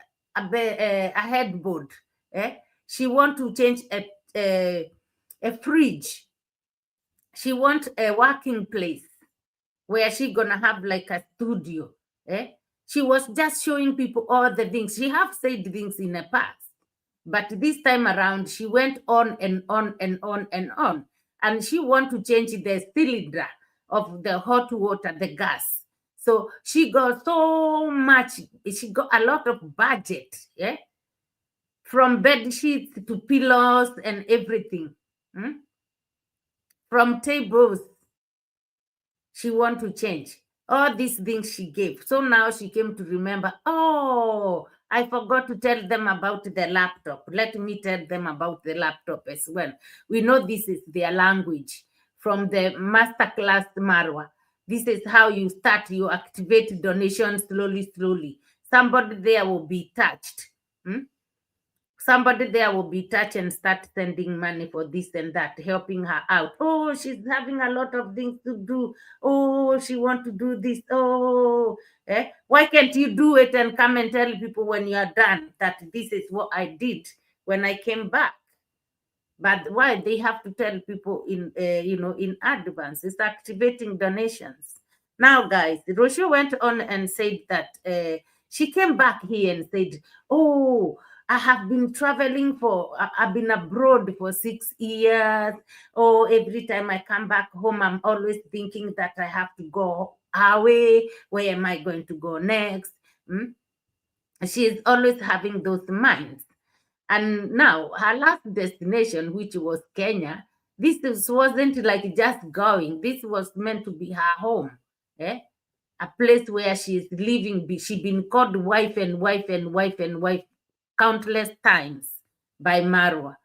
headboard. She want to change a fridge. She want a working place where she gonna have like a studio. She was just showing people all the things. She have said things in the past, but this time around she went on and on and on and on. And she want to change the cylinder of the hot water, the gas. So she got so much, she got a lot of budget, from bed sheets to pillows and everything. From tables, she want to change. All these things she gave. So now she came to remember, oh, I forgot to tell them about the laptop. Let me tell them about the laptop as well. We know this is their language. From the masterclass Marwa, this is how you start. You activate donations slowly. Somebody there will be touched. somebody there will be touched and start sending money for this and that, helping her out. Oh, she's having a lot of things to do. Oh, she want to do this. Oh, why can't you do it and come and tell people when you are done that this is what I did when I came back? But why they have to tell people in in advance? It's activating donations. Now, guys, Rocio went on and said that she came back here and said, "Oh, I have been traveling I've been abroad for 6 years. Oh, every time I come back home, I'm always thinking that I have to go away. Where am I going to go next?" She is always having those minds. And now her last destination, which was Kenya, wasn't like just going. This was meant to be her home. A place where she's living. She's been called wife and wife and wife and wife countless times by Marwa.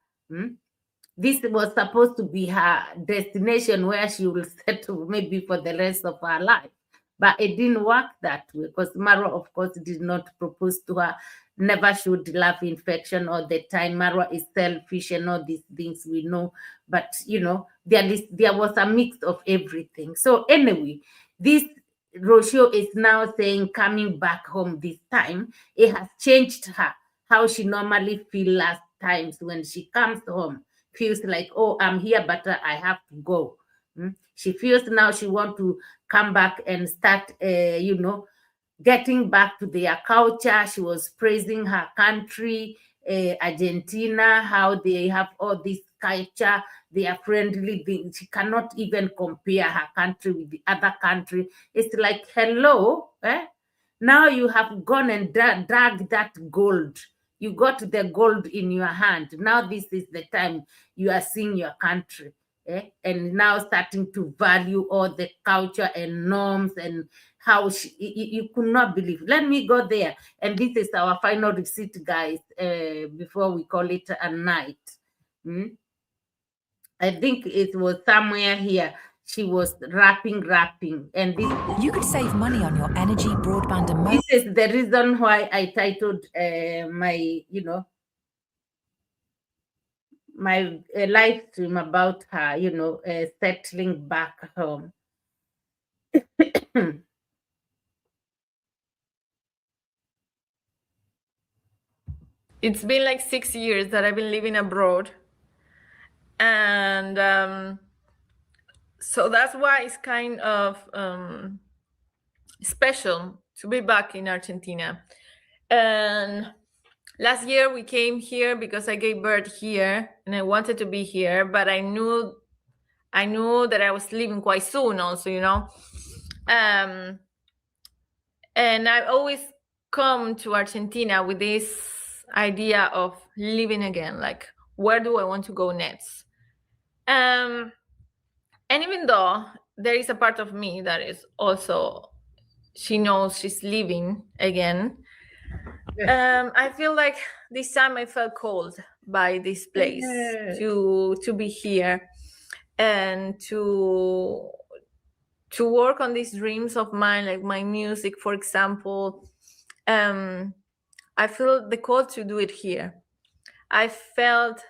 This was supposed to be her destination where she will settle maybe for the rest of her life. But it didn't work that way because Marwa, of course, did not propose to her. Never showed love infection all the time. Marwa is selfish and all these things we know. But, there was a mix of everything. So anyway, this Rocio is now saying coming back home this time, it has changed her. How she normally feel last times when she comes home. Feels like, oh, I'm here, but I have to go. She feels now she want to come back and start, getting back to their culture. She was praising her country, Argentina, how they have all this culture. They are friendly. She cannot even compare her country with the other country. It's like, hello, now you have gone and dug that gold. You got the gold in your hand. Now this is the time you are seeing your country. And now starting to value all the culture and norms and how you could not believe. Let me go there. And this is our final receipt, guys, before we call it a night. I think it was somewhere here. She was rapping, and this. You could save money on your energy, broadband, and this is the reason why I titled my, my live stream about her, settling back home. It's been like 6 years that I've been living abroad. And so that's why it's kind of special to be back in Argentina. And last year we came here because I gave birth here and I wanted to be here, but I knew that I was leaving quite soon also, and I always come to Argentina with this idea of living again, like, where do I want to go next? And even though there is a part of me that is also, she knows she's leaving again, I feel like this time I felt called by this place to be here and to work on these dreams of mine, like my music, for example. I feel the call to do it here. I felt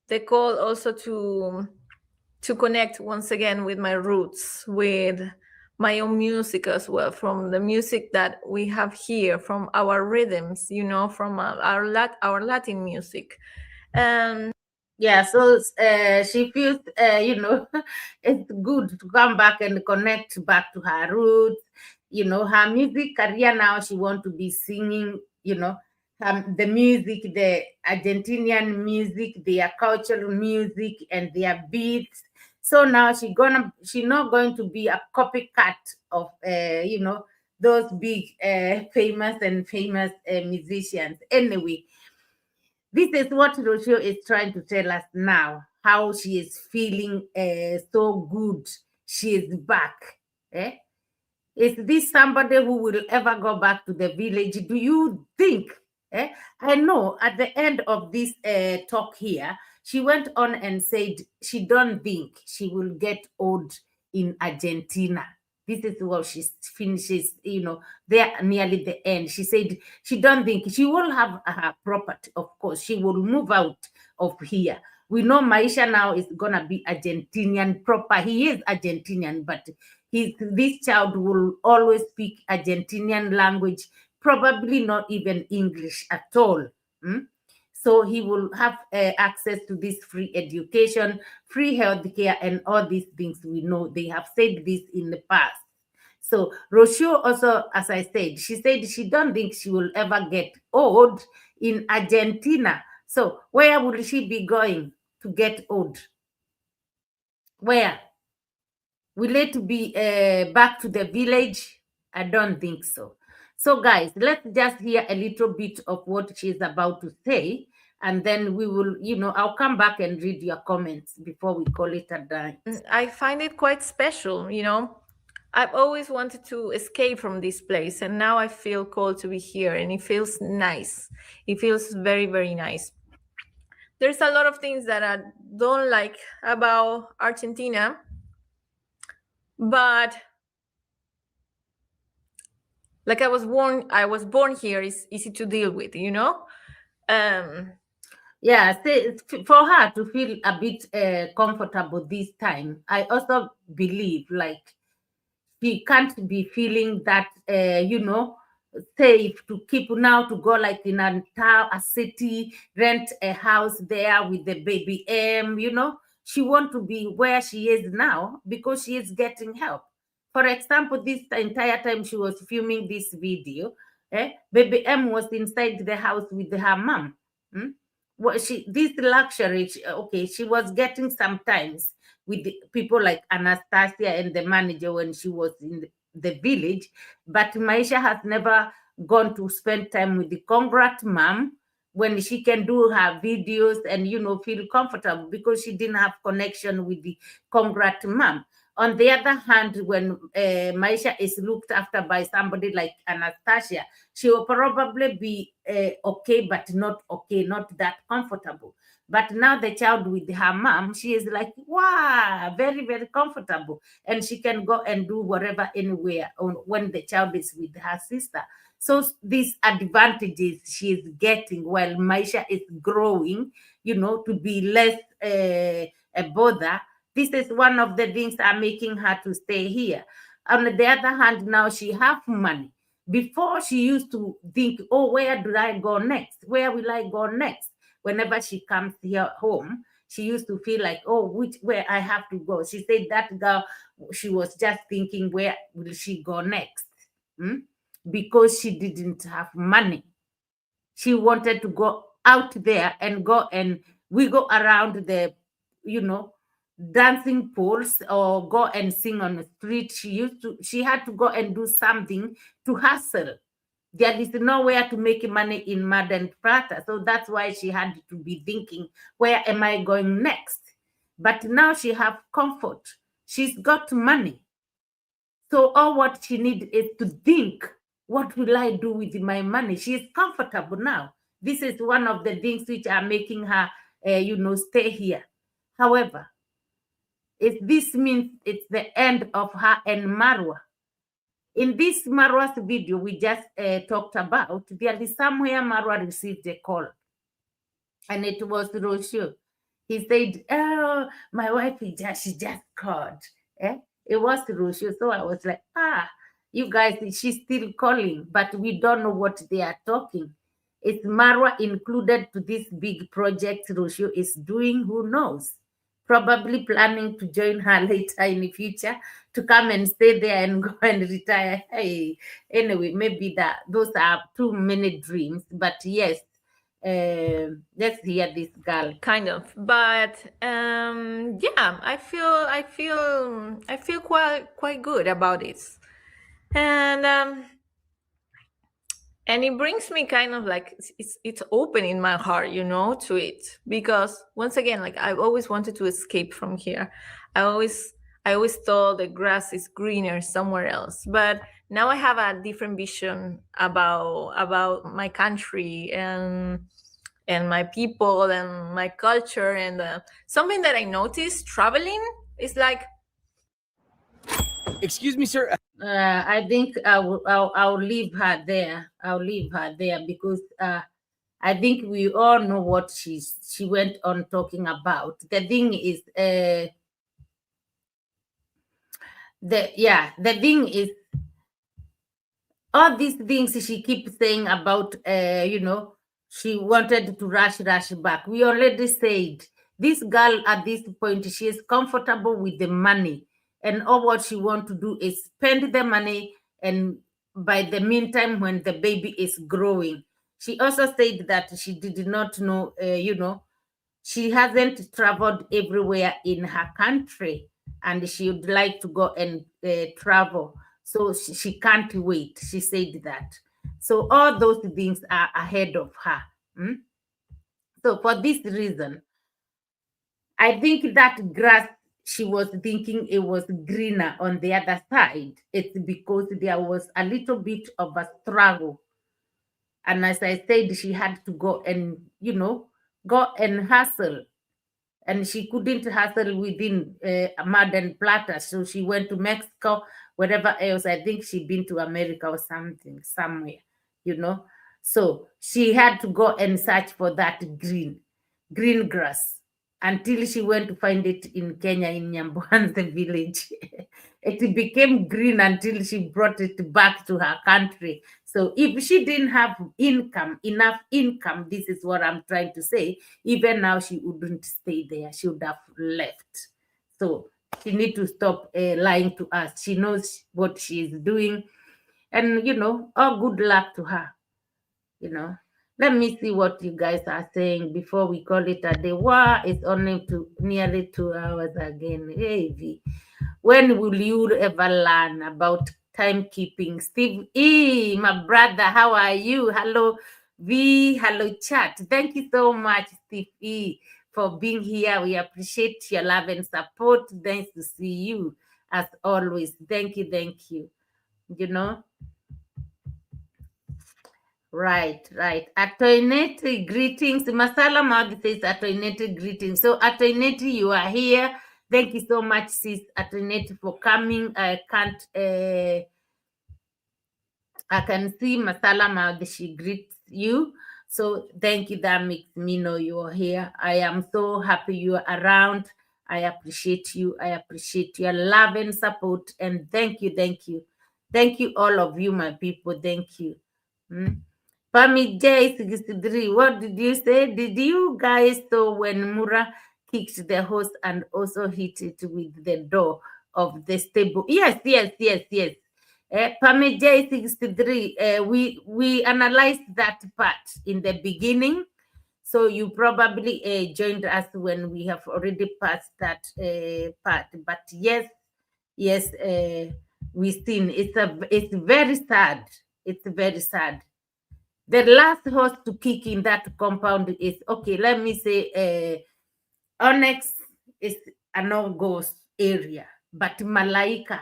the call also to connect once again with my roots, with my own music as well, from the music that we have here, from our rhythms, from our Latin music. Yeah, so she feels, it's good to come back and connect back to her roots. Her music career now, she wants to be singing, the music, the Argentinian music, their cultural music and their beats. So now she's not going to be a copycat of, those big famous musicians. Anyway, this is what Rocio is trying to tell us now, how she is feeling so good. She is back. Is this somebody who will ever go back to the village? Do you think? I know at the end of this talk here, she went on and said she don't think she will get old in Argentina. This is what she finishes, they're nearly the end. She said she don't think she will have her property. Of course, she will move out of here. We know Maisha now is gonna be Argentinian proper. He is Argentinian, but this child will always speak Argentinian language, probably not even English at all. So he will have access to this free education, free healthcare, and all these things. We know they have said this in the past. So Rocio also, as I said, she said she don't think she will ever get old in Argentina. So where will she be going to get old? Where? Will it be back to the village? I don't think so. So guys, let's just hear a little bit of what she's about to say, and then we will, I'll come back and read your comments before we call it a day. I find it quite special, I've always wanted to escape from this place, and now I feel called to be here, and it feels nice. It feels very, very nice. There's a lot of things that I don't like about Argentina, but like I was born here, is easy to deal with, Yeah, for her to feel a bit comfortable this time, I also believe like she can't be feeling that, safe to keep now to go like in a town, a city, rent a house there with the baby M, She want to be where she is now because she is getting help. For example, this entire time she was filming this video, baby M was inside the house with her mom. Well, this luxury, she was getting sometimes with the people like Anastasia and the manager when she was in the village, but Maisha has never gone to spend time with the congrat mom when she can do her videos and feel comfortable because she didn't have connection with the congrat mom. On the other hand, when Maisha is looked after by somebody like Anastasia, she will probably be okay, but not okay, not that comfortable. But now the child with her mom, she is like, wow, very, very comfortable. And she can go and do whatever, anywhere when the child is with her sister. So these advantages she is getting while Maisha is growing, to be less a bother. This is one of the things that are making her to stay here. On the other hand, now she have money. Before she used to think, oh, where do I go next? Where will I go next? Whenever she comes here home, she used to feel like, oh, where I have to go. She said that girl, she was just thinking, where will she go next? Because she didn't have money. She wanted to go out there and go and wiggle around the, dancing poles or go and sing on the street. She had to go and do something to hustle. There is nowhere to make money in Madden Prata. So that's why she had to be thinking, where am I going next? But now she have comfort. She's got money. So all what she needs is to think, what will I do with my money? She is comfortable now. This is one of the things which are making her, stay here. However, if this means it's the end of her and Marwa. In this Marwa's video we just talked about, there is somewhere Marwa received a call. And it was Rocio. He said, oh, my wife, she just called. It was Rocio. So I was like, you guys, she's still calling, but we don't know what they are talking. Is Marwa included to this big project Rocio is doing? Who knows? Probably planning to join her later in the future to come and stay there and go and retire. Hey, anyway, maybe those are too many dreams. But yes, let's hear this girl. Kind of, but yeah, I feel quite good about it, and it brings me kind of like it's opening my heart, to it, because once again, like I've always wanted to escape from here. I always thought the grass is greener somewhere else, but now I have a different vision about my country and my people and my culture. And something that I noticed traveling is like Excuse me, sir. I think I'll leave her there. I'll leave her there because I think we all know what she went on talking about. The thing is, the thing is, all these things she keeps saying about, she wanted to rush back. We already said this girl at this point, she is comfortable with the money, and all what she want to do is spend the money. And by the meantime, when the baby is growing, she also said that she did not know, she hasn't traveled everywhere in her country, and she would like to go and travel. So she can't wait. She said that. So all those things are ahead of her. Mm? So for this reason, I think that grass, she was thinking it was greener on the other side. It's because there was a little bit of a struggle. And as I said, she had to go and, go and hustle, and she couldn't hustle within mud and platter. So she went to Mexico, wherever else. I think she'd been to America or something, somewhere, you know. So she had to go and search for that green grass until she went to find it in Kenya, in Nyambuanze village. It became green until she brought it back to her country. So if she didn't have enough income, this is what I'm trying to say, even now she wouldn't stay there. She would have left. So she need to stop lying to us. She knows what she is doing. And, all good luck to her, Let me see what you guys are saying before we call it a day. Wow, it's only nearly 2 hours again. Hey, V. When will you ever learn about timekeeping? Steve E, my brother, how are you? Hello, V. Hello, chat. Thank you so much, Steve E, for being here. We appreciate your love and support. Nice to see you as always. Thank you, thank you. Right. Atoineti, greetings. Masala Madi says Atoineti, greetings. So Atoineti, you are here. Thank you so much, sis Atoineti, for coming. I can see Masala Madi, she greets you. So thank you. That makes me know you are here. I am so happy you are around. I appreciate you. I appreciate your love and support. And thank you. Thank you, all of you, my people. Thank you. Pami J63, what did you say? Did you guys saw when Mura kicked the horse and also hit it with the door of the stable? Yes. Pami J63, we analyzed that part in the beginning. So you probably joined us when we have already passed that part. But yes, we've seen. It's very sad. It's very sad. The last horse to kick in that compound is, okay, let me say, Onyx is a no-ghost area, but Malaika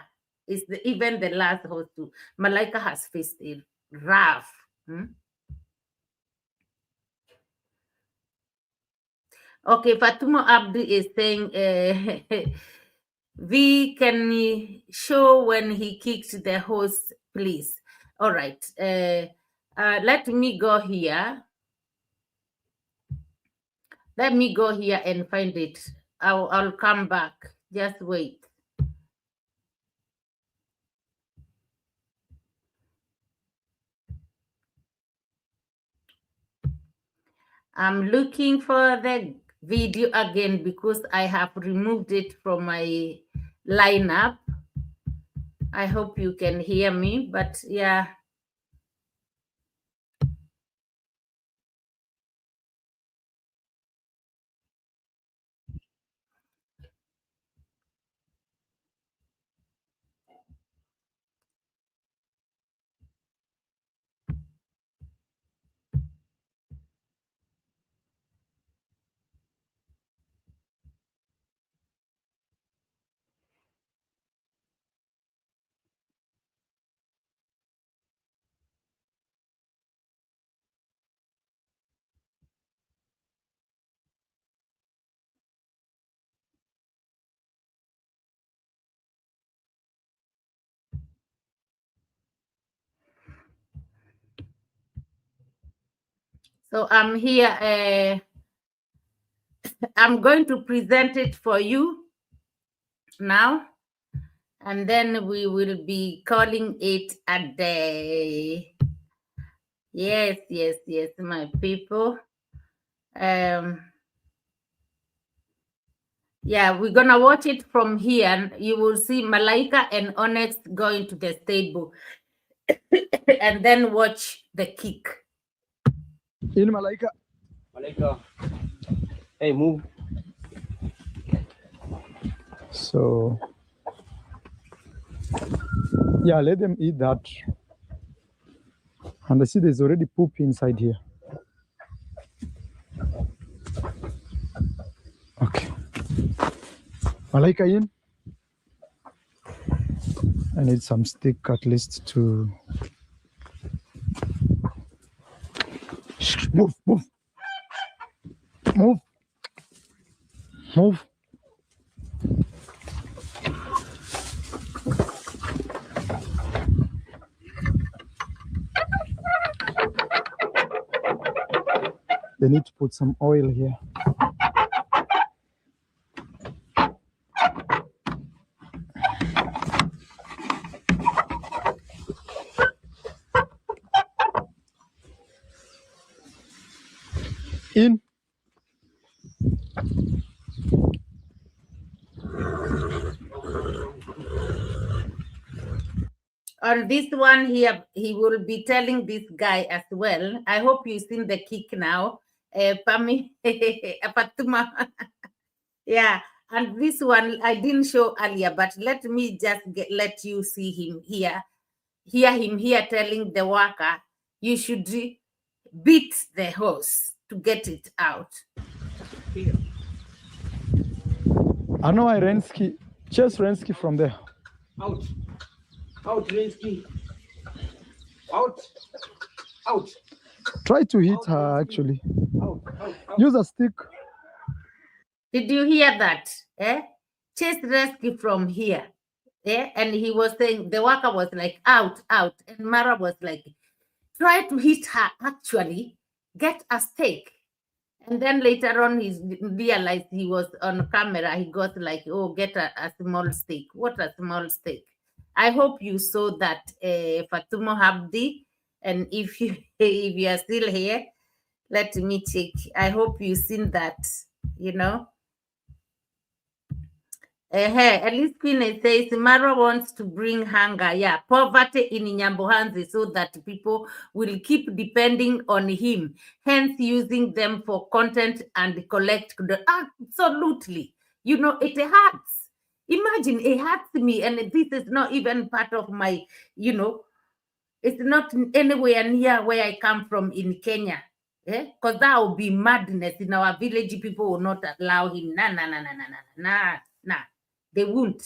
is even the last horse to. Malaika has faced a rough. Okay, Fatuma Abdi is saying, V, can you show when he kicked the horse, please? All right. Let me go here. Let me go here and find it. I'll come back. Just wait. I'm looking for the video again because I have removed it from my lineup. I hope you can hear me, but yeah. So I'm here. I'm going to present it for you now, and then we will be calling it a day. Yes, my people. Yeah, we're gonna watch it from here, and you will see Malaika and Onyx going to the stable, and then watch the kick. In Malaika. Malaika. Hey, move. So, yeah, let them eat that. And I see there's already poop inside here. Okay. Malaika in. I need some stick at least to... Shh, move. They need to put some oil here. In. On this one here, he will be telling this guy as well. I hope you've seen the kick now. Pami, Fatuma. Yeah, and this one I didn't show earlier, but let me just let you see him here. Hear him here telling the worker, you should beat the horse to get it out. I know Rensky. Chase Rensky from there. Out, Rensky. Out. Try to hit her, actually. Out. Use a stick. Did you hear that? Chase rescue from here. And he was saying, the worker was like, out. And Marwa was like, try to hit her, actually, get a stake. And then later on, he realized he was on camera. He got like, oh, get a small stake. What a small stake. I hope you saw that, Fatuma Habdi. And if you are still here, let me check. I hope you've seen that, you know. At least Queen says Marwa wants to bring hunger, poverty in Nyambohanzi so that people will keep depending on him, hence using them for content and collect. Absolutely. You know, it hurts. Imagine, it hurts me, and this is not even part of my, you know, it's not anywhere near where I come from in Kenya. Because that will be madness. In our village, people will not allow him. Nah. They won't.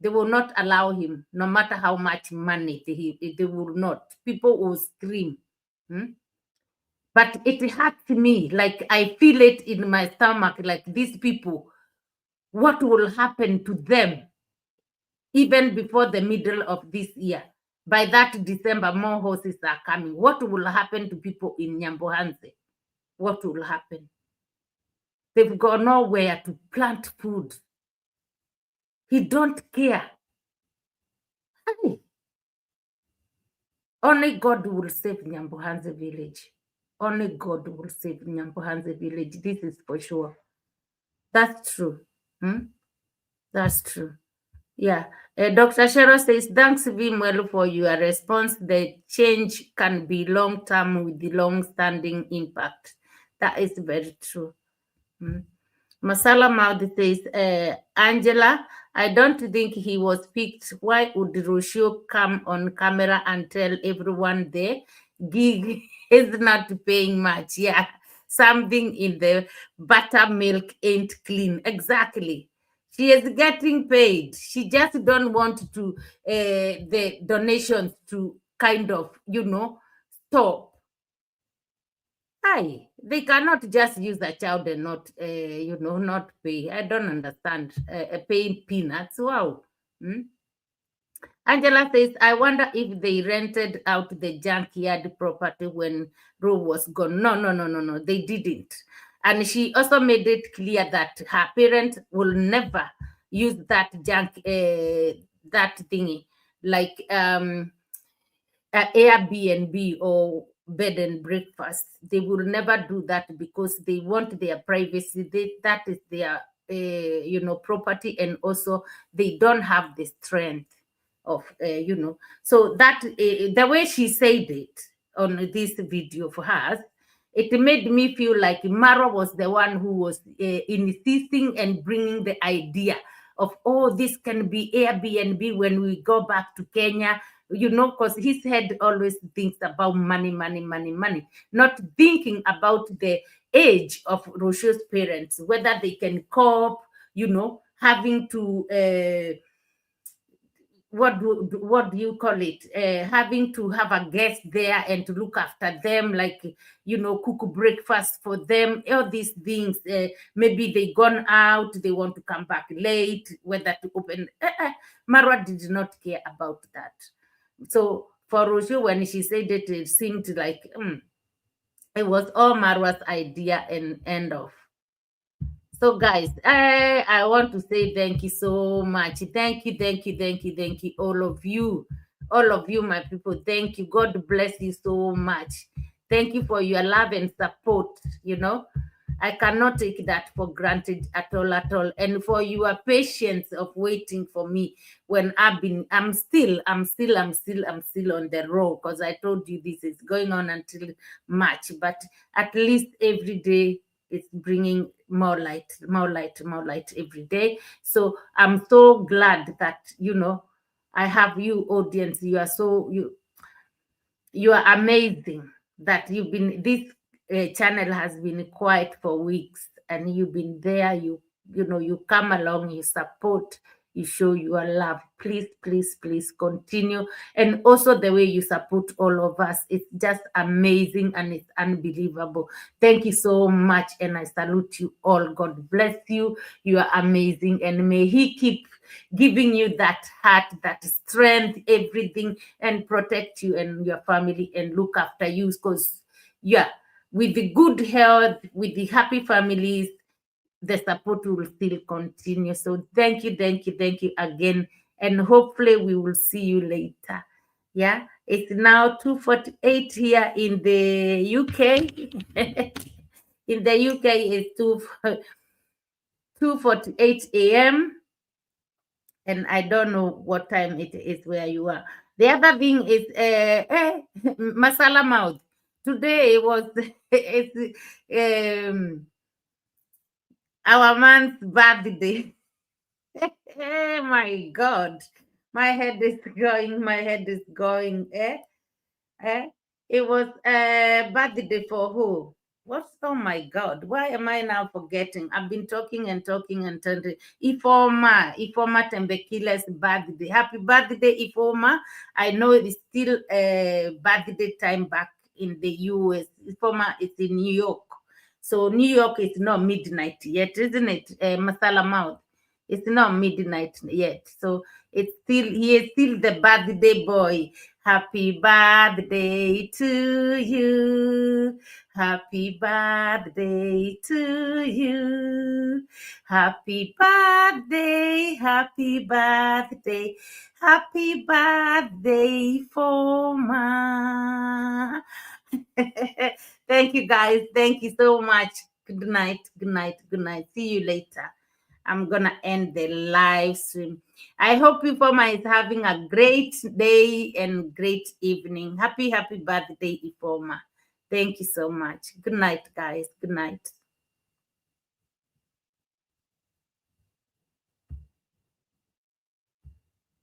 They will not allow him, no matter how much money they will not. People will scream. But it hurts me. Like, I feel it in my stomach. Like, these people, what will happen to them even before the middle of this year? By that December, more horses are coming. What will happen to people in Nyambohanze? What will happen? They've got nowhere to plant food. He don't care. Hey. Only God will save Nyambohanze village. Only God will save Nyambohanze village. This is for sure. That's true. That's true. Yeah. Dr. Shero says, thanks, Vimwell, for your response. The change can be long-term with the long-standing impact. That is very true. Masala Maudi says, Angela, I don't think he was picked. Why would Rocio come on camera and tell everyone the gig is not paying much? Yeah, something in the buttermilk ain't clean. Exactly. She is getting paid. She just don't want to the donations to kind of, you know, stop. Hi, they cannot just use a child and not, you know, not pay. I don't understand. Paying peanuts. Wow. Angela says, I wonder if they rented out the junkyard property when Ro was gone. No, they didn't. And she also made it clear that her parents will never use that that thingy, like Airbnb or bed and breakfast. They will never do that because they want their privacy. That is their property, and also they don't have the strength of so that the way she said it on this video for us, it made me feel like Marwa was the one who was insisting and bringing the idea of, oh, this can be Airbnb when we go back to Kenya, because his head always thinks about money, not thinking about the age of Rosio's parents, whether they can cope, having to what do you call it, having to have a guest there and to look after them, like cook breakfast for them, all these things. Maybe they gone out, they want to come back late, whether to open. Marwa did not care about that. So for Rocio, when she said it, it seemed like it was all Marwa's idea and end of. So guys, I want to say thank you so much. Thank you, all of you, my people. Thank you. God bless you so much. Thank you for your love and support. I cannot take that for granted at all. And for your patience of waiting for me when I'm still on the road, because I told you this is going on until March, but at least every day it's bringing more light every day. So I'm so glad that I have you, audience. You are amazing that you've been, this channel has been quiet for weeks, and you've been there. You come along, you support, you show your love. Please continue. And also the way you support all of us, it's just amazing and it's unbelievable. Thank you so much, and I salute you all. God bless you. You are amazing, and may he keep giving you that heart, that strength, everything, and protect you and your family and look after you, because with the good health, with the happy families, the support will still continue. So thank you again, and hopefully we will see you later. Yeah, it's now 2:48 here in the UK. In the UK it's 2:48 a.m. and I don't know what time it is where you are. The other thing is masala mouth. Today was it's our man's birthday. Oh my God, my head is going. It was a birthday for who? Oh my God, why am I now forgetting? I've been talking and talking. Ifoma Tembekile's birthday. Happy birthday, Ifoma. I know it is still birthday time back in the US. Ifoma is in New York. So New York is not midnight yet, isn't it? Masala Mouth. It's not midnight yet. So he is still the birthday boy. Happy birthday to you. Happy birthday to you. Happy birthday, happy birthday, happy birthday, Foma. Thank you, guys. Thank you so much. Good night. See you later. I'm gonna end the live stream. I hope Ifoma is having a great day and great evening. Happy birthday, Ifoma. Thank you so much. Good night, guys. Good night.